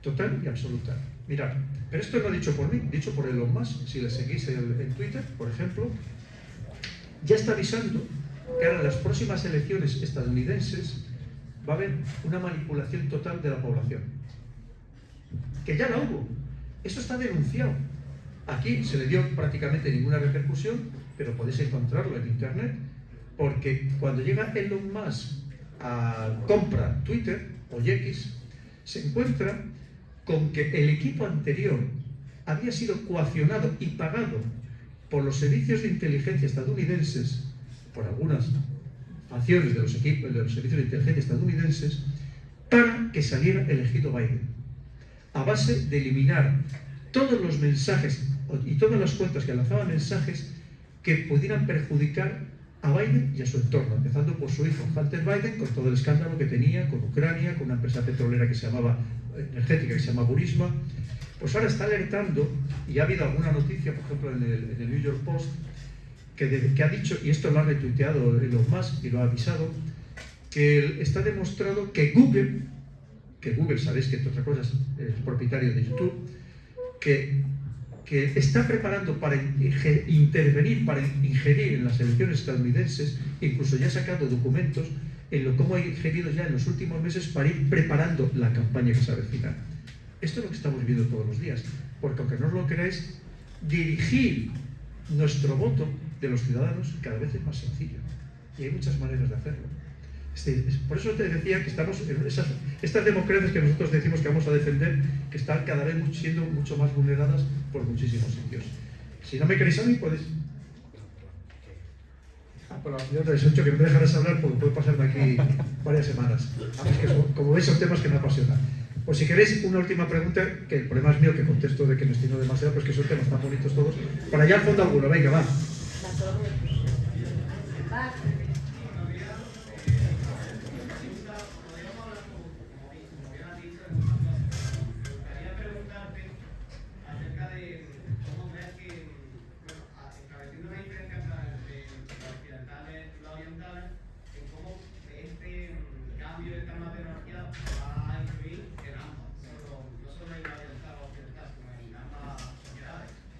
B: Total y absoluta. Mirad, pero esto no dicho por mí, dicho por Elon Musk. Si le seguís en Twitter, por ejemplo, ya está avisando que ahora en las próximas elecciones estadounidenses va a haber una manipulación total de la población. Que ya la hubo. Esto está denunciado. Aquí se le dio prácticamente ninguna repercusión, pero podéis encontrarlo en internet, porque cuando llega Elon Musk a compra Twitter o X, se encuentra con que el equipo anterior había sido coaccionado y pagado por los servicios de inteligencia estadounidenses, por algunas facciones de los equipos, de los servicios de inteligencia estadounidenses, para que saliera elegido Biden, a base de eliminar todos los mensajes y todas las cuentas que lanzaban mensajes que pudieran perjudicar a Biden y a su entorno, empezando por su hijo Hunter Biden, con todo el escándalo que tenía con Ucrania, con una empresa petrolera que se llamaba, energética que se llama Burisma. Pues ahora está alertando, y ha habido alguna noticia, por ejemplo en el New York Post, que ha dicho, y esto lo ha retuiteado Elon Musk y lo ha avisado, que está demostrado que Google, sabéis que entre otras cosas es propietario de YouTube, que está preparando para intervenir, para ingerir en las elecciones estadounidenses, incluso ya ha sacado documentos en lo cómo ha ingerido ya en los últimos meses para ir preparando la campaña que se avecina. Esto es lo que estamos viendo todos los días, porque aunque no os lo creáis, dirigir nuestro voto de los ciudadanos cada vez es más sencillo, y hay muchas maneras de hacerlo. Por eso te decía que estamos en estas democracias que nosotros decimos que vamos a defender, que están cada vez siendo mucho más vulneradas por muchísimos sitios. Si no me queréis a mí, podéis... Por la señora de 18, que no me dejarás hablar porque puedo pasarme aquí varias semanas. Es que como veis son temas que me apasionan. Pues si queréis una última pregunta, que el problema es mío, que contesto de que me estimo demasiado, pues que son temas tan bonitos todos. Para allá al fondo alguno, venga, va.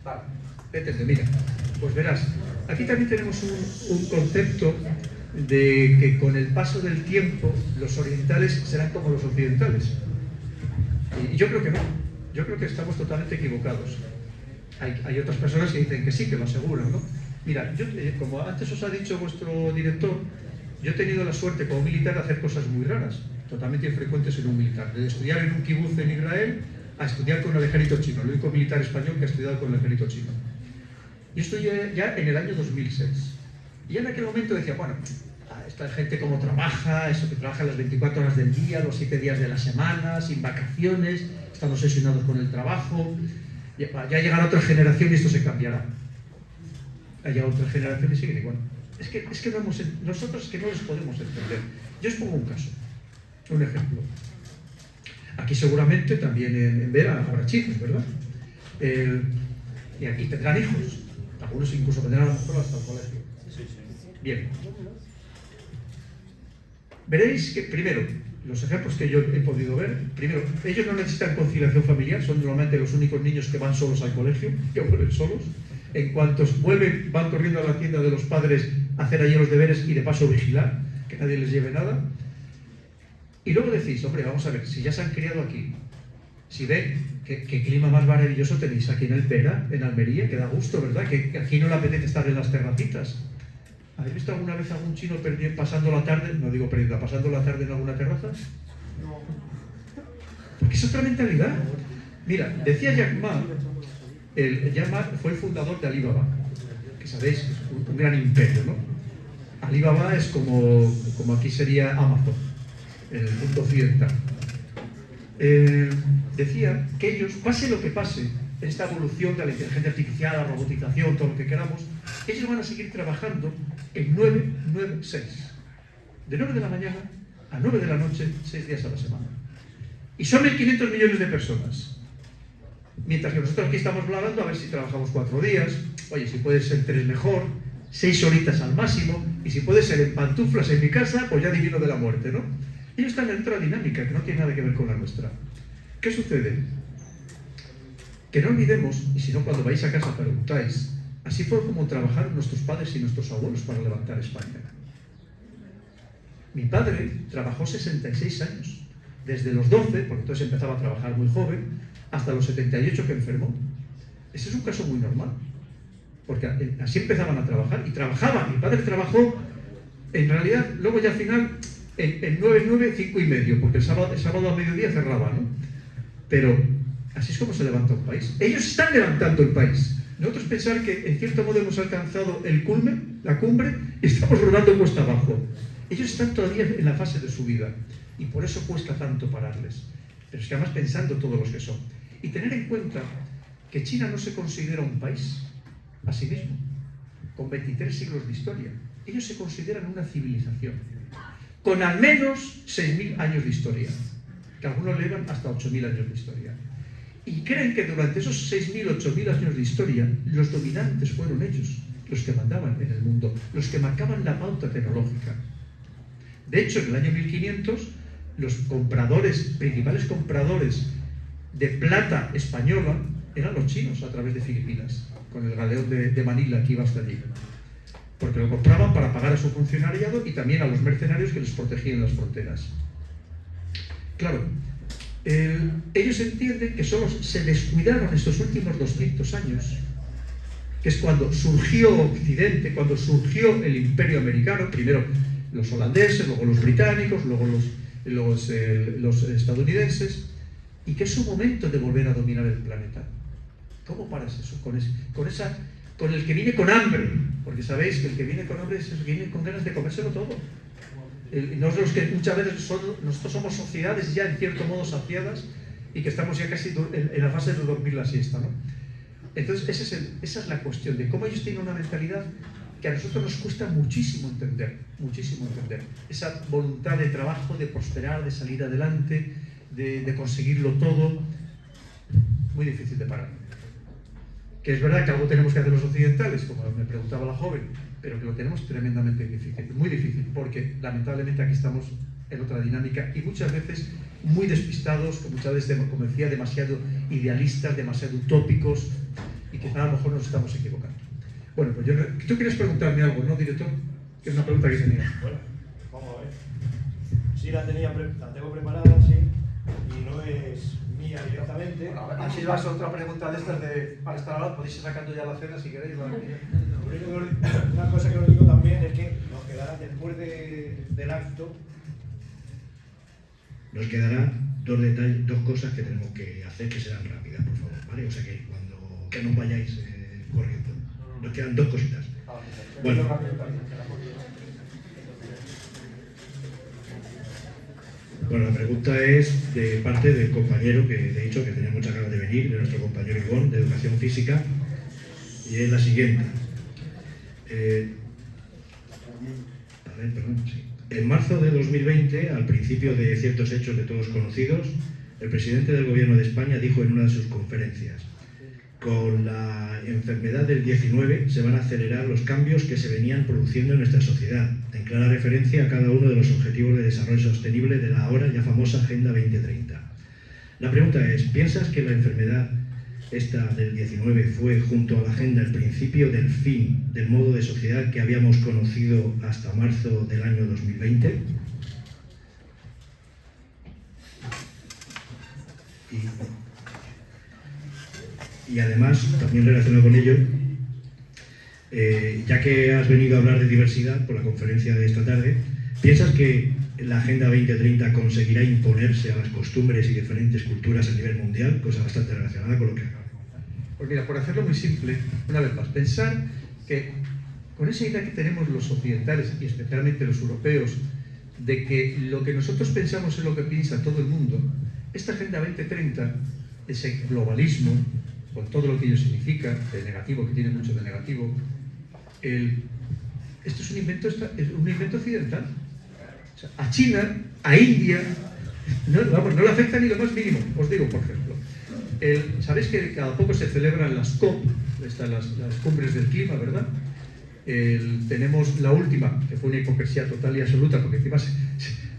B: Vale, entendé, mira, pues verás, aquí también tenemos un concepto de que con el paso del tiempo los orientales serán como los occidentales. Y yo creo que no, yo creo que estamos totalmente equivocados. Hay otras personas que dicen que sí, que lo aseguran, ¿no? Mira, yo, como antes os ha dicho vuestro director, yo he tenido la suerte como militar de hacer cosas muy raras, totalmente infrecuentes en un militar, de estudiar en un kibutz en Israel a estudiar con el ejército chino, el único militar español que ha estudiado con el ejército chino. Yo estoy ya en el año 2006. Y en aquel momento decía, bueno, esta gente cómo trabaja, eso que trabaja las 24 horas del día, los 7 días de la semana, sin vacaciones, están obsesionados con el trabajo. Ya llegará otra generación y esto se cambiará. Ha llegado otra generación y siguen igual. Es que nosotros es que no les podemos entender. Yo os pongo un caso, un ejemplo. Aquí seguramente también en Vera habrá chicos, ¿verdad? Y aquí tendrán hijos. Algunos incluso tendrán a lo mejor hasta el colegio. Bien. Veréis que, primero, los ejemplos que yo he podido ver, primero, ellos no necesitan conciliación familiar, son normalmente los únicos niños que van solos al colegio, que vuelven solos. En cuanto vuelven, van corriendo a la tienda de los padres a hacer allí los deberes y de paso vigilar, que nadie les lleve nada. Y luego decís, hombre, vamos a ver, si ya se han criado aquí, si ven qué clima más maravilloso tenéis aquí en el Vera, en Almería, que da gusto, ¿verdad? Que aquí no le apetece estar en las terracitas. ¿Habéis visto alguna vez a algún chino pasando la tarde, no digo perdida, pasando la tarde en alguna terraza?
D: No.
B: Porque es otra mentalidad. Mira, decía Jack Ma, Jack Ma fue el fundador de Alibaba, que sabéis, es un gran imperio, ¿no? Alibaba es como aquí sería Amazon, en el mundo occidental. Decía que ellos, pase lo que pase, esta evolución de la inteligencia artificial, la robotización, todo lo que queramos, ellos van a seguir trabajando en 9-9-6. De 9 de la mañana a 9 de la noche, 6 días a la semana. Y son 1.500 millones de personas. Mientras que nosotros aquí estamos hablando a ver si trabajamos 4 días, oye, si puede ser 3 mejor, 6 horitas al máximo, y si puede ser en pantuflas en mi casa, pues ya divino de la muerte, ¿no? Ellos están en otra dinámica que no tiene nada que ver con la nuestra. ¿Qué sucede? Que no olvidemos, y si no cuando vais a casa preguntáis, así fue como trabajaron nuestros padres y nuestros abuelos para levantar España. Mi padre trabajó 66 años, desde los 12, porque entonces empezaba a trabajar muy joven, hasta los 78 que enfermó. Ese es un caso muy normal, porque así empezaban a trabajar, y trabajaban. Mi padre trabajó, en realidad, luego ya al final, en 9, 5 y medio, porque el sábado a mediodía cerraba, ¿no? Pero así es como se levanta un país. Ellos están levantando el país. nosotros pensar que en cierto modo hemos alcanzado el culmen, la cumbre, y estamos rodando cuesta abajo. Ellos están todavía en la fase de subida y por eso cuesta tanto pararles. Pero es que además pensando todos los que son. Y tener en cuenta que China no se considera un país a sí mismo, con 23 siglos de historia. Ellos se consideran una civilización, con al menos 6.000 años de historia, que algunos elevan hasta 8.000 años de historia. Y creen que durante esos 6.000, 8.000 años de historia, los dominantes fueron ellos, los que mandaban en el mundo, los que marcaban la pauta tecnológica. De hecho, en el año 1500, los principales compradores de plata española eran los chinos a través de Filipinas, con el galeón de Manila que iba hasta allí. Porque lo compraban para pagar a su funcionariado y también a los mercenarios que les protegían las fronteras. Claro, ellos entienden que solo se descuidaron estos últimos 200 años, que es cuando surgió Occidente, cuando surgió el Imperio Americano, primero los holandeses, luego los británicos, luego los estadounidenses, y que es su momento de volver a dominar el planeta. ¿Cómo paras eso? Con el que viene con hambre, porque sabéis que el que viene con hambre es el que viene con ganas de comérselo todo. No es los que muchas veces nosotros somos sociedades ya en cierto modo saciadas y que estamos ya casi en la fase de dormir la siesta, ¿no? Entonces esa es la cuestión de cómo ellos tienen una mentalidad que a nosotros nos cuesta muchísimo entender, esa voluntad de trabajo, de prosperar, de salir adelante, de conseguirlo todo, muy difícil de parar. Que es verdad que algo tenemos que hacer los occidentales, como me preguntaba la joven, pero que lo tenemos tremendamente difícil, muy difícil, porque lamentablemente aquí estamos en otra dinámica y muchas veces muy despistados, que muchas veces, como decía, demasiado idealistas, demasiado utópicos, y quizá a lo mejor nos estamos equivocando. Bueno, pues tú quieres preguntarme algo, ¿no, director? Que es una pregunta que tenía.
G: Bueno, vamos a ver. Sí, la tengo preparada, sí, y no es mía directamente.
B: Bueno, a ver, aquí vas a otra pregunta de estas para estar ahora, podéis ir sacando ya la cena si queréis.
G: Una cosa que os digo también es que nos quedará después del acto.
A: Nos quedarán dos cosas que tenemos que hacer que serán rápidas, por favor, ¿vale? O sea que no vayáis corriendo. Nos quedan dos cositas. Bueno. Bueno, la pregunta es de parte del compañero que de hecho que tenía muchas ganas de venir, de nuestro compañero Ivón, de Educación Física, y es la siguiente. En marzo de 2020, al principio de ciertos hechos de todos conocidos, el presidente del Gobierno de España dijo en una de sus conferencias: con la enfermedad del 19 se van a acelerar los cambios que se venían produciendo en nuestra sociedad, en clara referencia a cada uno de los objetivos de desarrollo sostenible de la ahora ya famosa Agenda 2030. La pregunta es, ¿piensas que la enfermedad esta del 19 fue, junto a la agenda, el principio del fin del modo de sociedad que habíamos conocido hasta marzo del año 2020? Y además, también relacionado con ello, ya que has venido a hablar de diversidad por la conferencia de esta tarde, ¿piensas que la Agenda 2030 conseguirá imponerse a las costumbres y diferentes culturas a nivel mundial? Cosa bastante relacionada con lo que acabo.
B: Pues mira, por hacerlo muy simple, una vez más, pensar que con esa idea que tenemos los occidentales y especialmente los europeos, de que lo que nosotros pensamos es lo que piensa todo el mundo, esta Agenda 2030, ese globalismo, con todo lo que ello significa, de negativo, que tiene mucho de negativo, esto es un invento occidental. O sea, a China, a India, no le afecta ni lo más mínimo. Os digo, por ejemplo, sabéis que cada poco se celebran las COP, las cumbres del clima, ¿verdad? Tenemos la última, que fue una hipocresía total y absoluta, porque encima se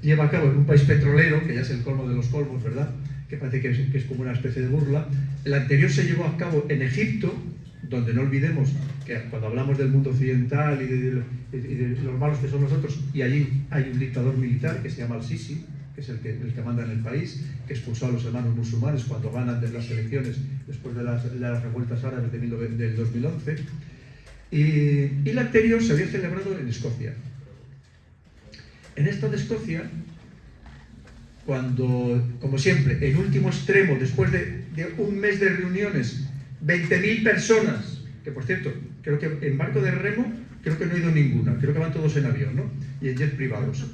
B: lleva a cabo en un país petrolero, que ya es el colmo de los colmos, ¿verdad? Que parece que es como una especie de burla. La anterior se llevó a cabo en Egipto, donde no olvidemos que cuando hablamos del mundo occidental y de los malos que son nosotros, y allí hay un dictador militar que se llama Al-Sisi, que es el que manda en el país, que expulsó a los hermanos musulmanes cuando ganan de las elecciones después de las revueltas árabes del 2011, y la anterior se había celebrado en Escocia. En esta de Escocia, cuando, como siempre, en último extremo, después de un mes de reuniones, 20.000 personas que por cierto, creo que en barco de remo, creo que no he ido ninguna, creo que van todos en avión, ¿no? Y en jet privados.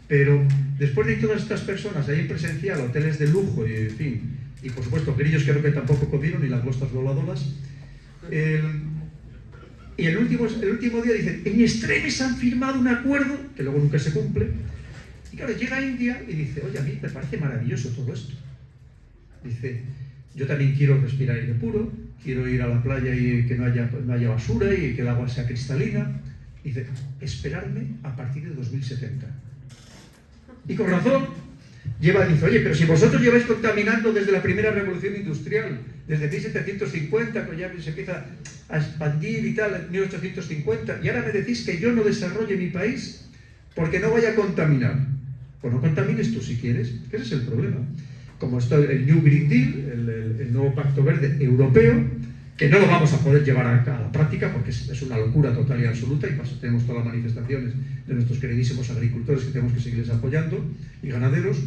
B: Pero después de todas estas personas ahí en presencial, hoteles de lujo y en fin, y por supuesto grillos creo que tampoco comieron, ni las glostas voladoras, y el último día dicen, en extremis han firmado un acuerdo, que luego nunca se cumple, y claro, llega India y dice, oye, a mí me parece maravilloso todo esto. Dice, yo también quiero respirar aire puro, quiero ir a la playa y que no haya basura y que el agua sea cristalina. Dice, esperarme a partir de 2070. Y con razón, dice, oye, pero si vosotros lleváis contaminando desde la primera revolución industrial, desde 1750, que ya se empieza a expandir y tal, en 1850, y ahora me decís que yo no desarrolle mi país porque no vaya a contaminar. Pues no contamines tú si quieres, que ese es el problema. Como está el New Green Deal, el nuevo Pacto Verde Europeo, que no lo vamos a poder llevar a la práctica porque es una locura total y absoluta, y tenemos todas las manifestaciones de nuestros queridísimos agricultores que tenemos que seguirles apoyando, y ganaderos,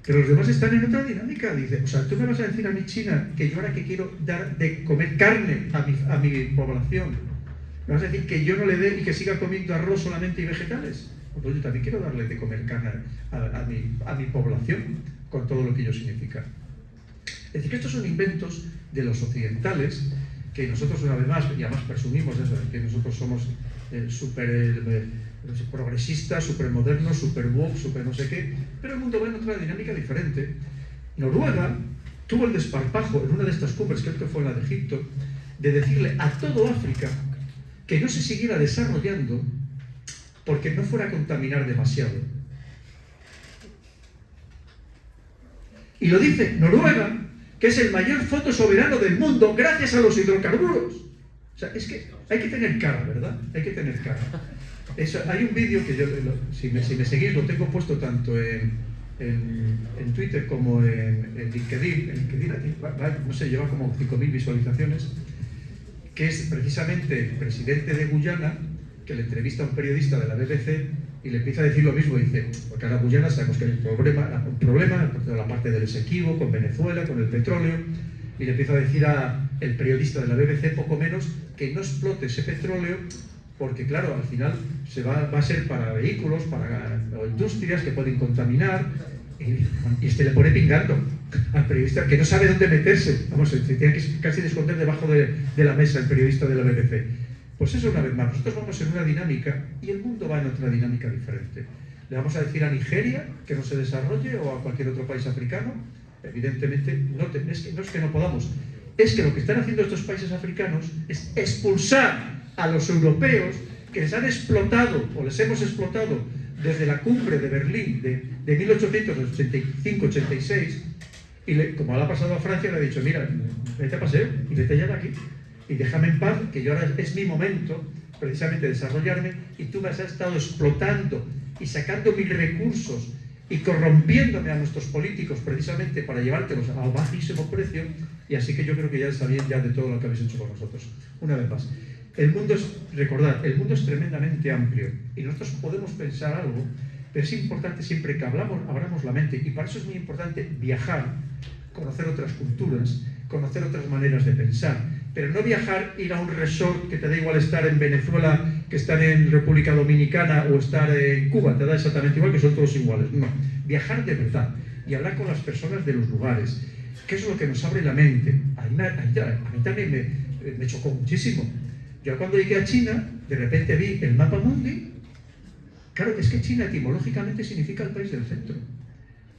B: pero los demás están en otra dinámica. Dice, o sea, tú me vas a decir a mi China que yo ahora que quiero dar de comer carne a mi población, me vas a decir que yo no le dé y que siga comiendo arroz solamente y vegetales. Pues yo también quiero darle de comer carne a mi población, con todo lo que ello significa. Es decir, que estos son inventos de los occidentales, que nosotros una vez más, y además presumimos eso, que nosotros somos súper progresistas, súper modernos, súper woke, súper no sé qué, pero el mundo va en otra dinámica diferente. Noruega tuvo el desparpajo en una de estas cumbres, creo que fue en la de Egipto, de decirle a todo África que no se siguiera desarrollando porque no fuera a contaminar demasiado. Y lo dice Noruega, que es el mayor fondo soberano del mundo gracias a los hidrocarburos. O sea, es que hay que tener cara, ¿verdad? Hay que tener cara. Hay un vídeo que yo, si me seguís, lo tengo puesto tanto en Twitter como en LinkedIn. En LinkedIn aquí, no sé, lleva como 5.000 visualizaciones, que es precisamente el presidente de Guyana, que le entrevista a un periodista de la BBC y le empieza a decir lo mismo. Dice, porque ahora Guyana sabemos que hay un problema de la parte del Esequibo, con Venezuela, con el petróleo, y le empieza a decir al periodista de la BBC poco menos que no explote ese petróleo porque claro, al final va a ser para vehículos, o industrias que pueden contaminar, y le pone pingando al periodista que no sabe dónde meterse. Vamos, se tiene que casi esconder debajo de la mesa el periodista de la BBC. Pues eso, una vez más, nosotros vamos en una dinámica y el mundo va en otra dinámica diferente. ¿Le vamos a decir a Nigeria que no se desarrolle o a cualquier otro país africano? Evidentemente, no es que no podamos. Es que lo que están haciendo estos países africanos es expulsar a los europeos que les han explotado o les hemos explotado desde la cumbre de Berlín de 1885-86 y como le ha pasado a Francia, le ha dicho, mira, vete a paseo y vete ya de aquí y déjame en paz, que yo ahora es mi momento precisamente de desarrollarme y tú me has estado explotando y sacando mis recursos y corrompiéndome a nuestros políticos precisamente para llevártelos a bajísimo precio, y así que yo creo que ya está bien ya de todo lo que habéis hecho con nosotros. Una vez más, recordad, el mundo es tremendamente amplio y nosotros podemos pensar algo, pero es importante siempre que abramos la mente, y para eso es muy importante viajar, conocer otras culturas, conocer otras maneras de pensar, pero no viajar, ir a un resort que te da igual estar en Venezuela que estar en República Dominicana o estar en Cuba, te da exactamente igual, que son todos iguales. No, viajar de verdad y hablar con las personas de los lugares, que eso es lo que nos abre la mente. A mí también me chocó muchísimo. Yo cuando llegué a China, de repente vi el mapa mundi. Claro, es que China etimológicamente significa el país del centro.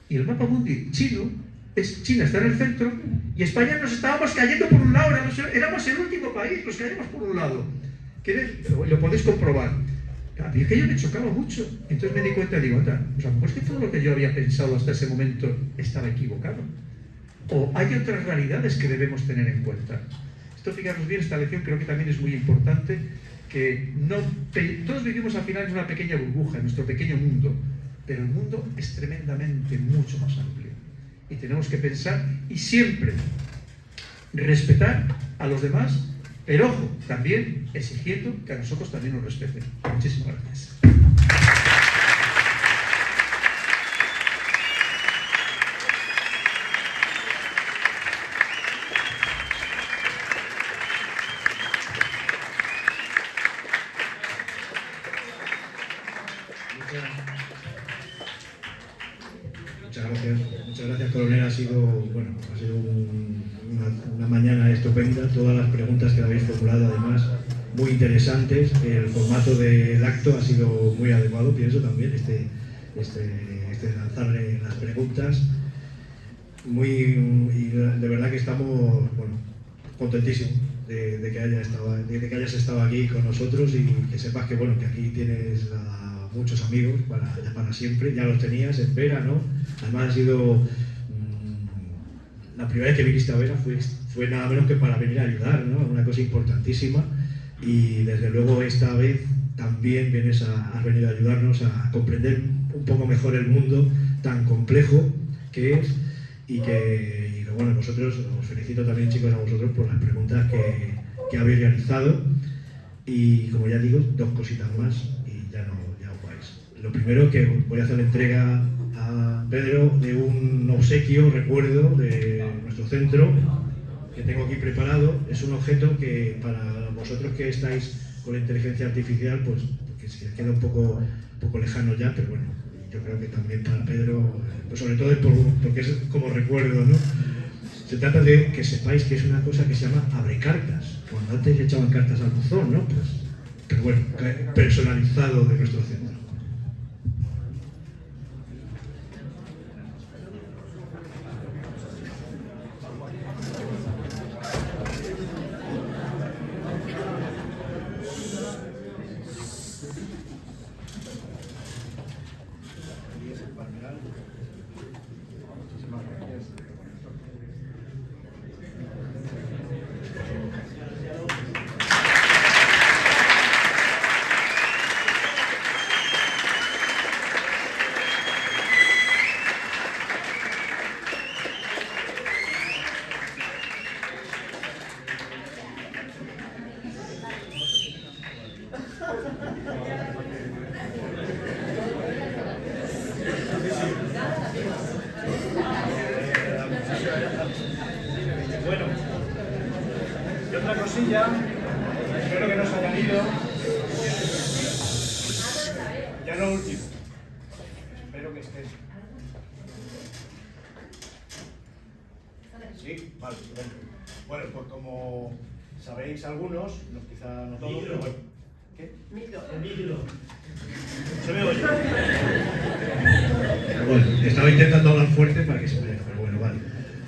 B: Y el mapa mundi chino, China está en el centro y España nos estábamos cayendo por un lado, éramos el último país, nos caímos por un lado. Lo podéis comprobar. A mí aquello me chocaba mucho. Entonces me di cuenta y digo, pues que todo lo que yo había pensado hasta ese momento estaba equivocado. O hay otras realidades que debemos tener en cuenta. Esto, fijaros bien, esta lección creo que también es muy importante, que todos vivimos al final en una pequeña burbuja, en nuestro pequeño mundo, pero el mundo es tremendamente mucho más amplio. Y tenemos que pensar y siempre respetar a los demás, pero ojo, también exigiendo que a nosotros también nos respeten. Muchísimas gracias.
A: Muchas gracias, coronel. Ha sido una mañana estupenda. Todas las preguntas que habéis formulado, además, muy interesantes. El formato del acto ha sido muy adecuado, pienso también, lanzarle las preguntas. Y de verdad que estamos contentísimos de que hayas estado aquí con nosotros, y que sepas que que aquí tienes muchos amigos para siempre. Ya los tenías en Vera, ¿no? Además ha sido la primera vez que viniste a Vera fue nada menos que para venir a ayudar, ¿no? Una cosa importantísima, y desde luego esta vez también has venido a ayudarnos a comprender un poco mejor el mundo tan complejo que es, y nosotros os felicito también, chicos, a vosotros por las preguntas que habéis realizado. Y como ya digo, 2 cositas más y ya os vais. Lo primero, que voy a hacer entrega a Pedro de un obsequio, recuerdo, de nuestro centro, que tengo aquí preparado. Es un objeto que para vosotros que estáis con la inteligencia artificial, pues que se queda un poco lejano ya, pero bueno, yo creo que también para Pedro, pues sobre todo porque es como recuerdo, ¿no? Se trata de que sepáis que es una cosa que se llama abrecartas. Cuando antes echaban cartas al buzón, ¿no? Pero bueno, personalizado de nuestro centro.
G: Bueno, y otra cosilla, espero que no se hayan ido. Ya lo último. Espero que estés. Sí, vale. Bueno, pues como sabéis algunos, quizá no todos, pero bueno. ¿Qué? Micro. Se me oye.
A: Bueno, estaba intentando hablar fuerte para que se me oiga, pero bueno, vale.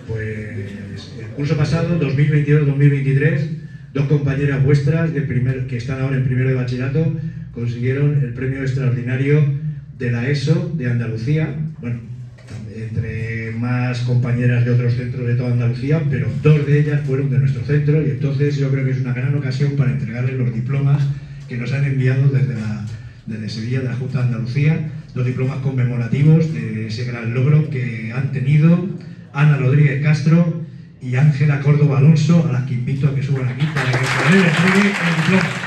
A: Pues el curso pasado, 2022-2023, 2 compañeras vuestras que están ahora en primero de bachillerato consiguieron el premio extraordinario de la ESO de Andalucía. Bueno, entre más compañeras de otros centros de toda Andalucía, pero 2 de ellas fueron de nuestro centro, y entonces yo creo que es una gran ocasión para entregarles los diplomas que nos han enviado desde Sevilla, de la Junta de Andalucía, 2 diplomas conmemorativos de ese gran logro que han tenido Ana Rodríguez Castro y Ángela Córdoba Alonso, a las que invito a que suban aquí para que les entregue el diploma.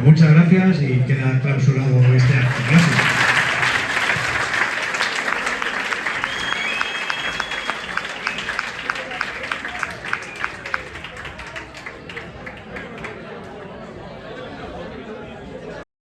A: Muchas gracias y queda clausurado este acto.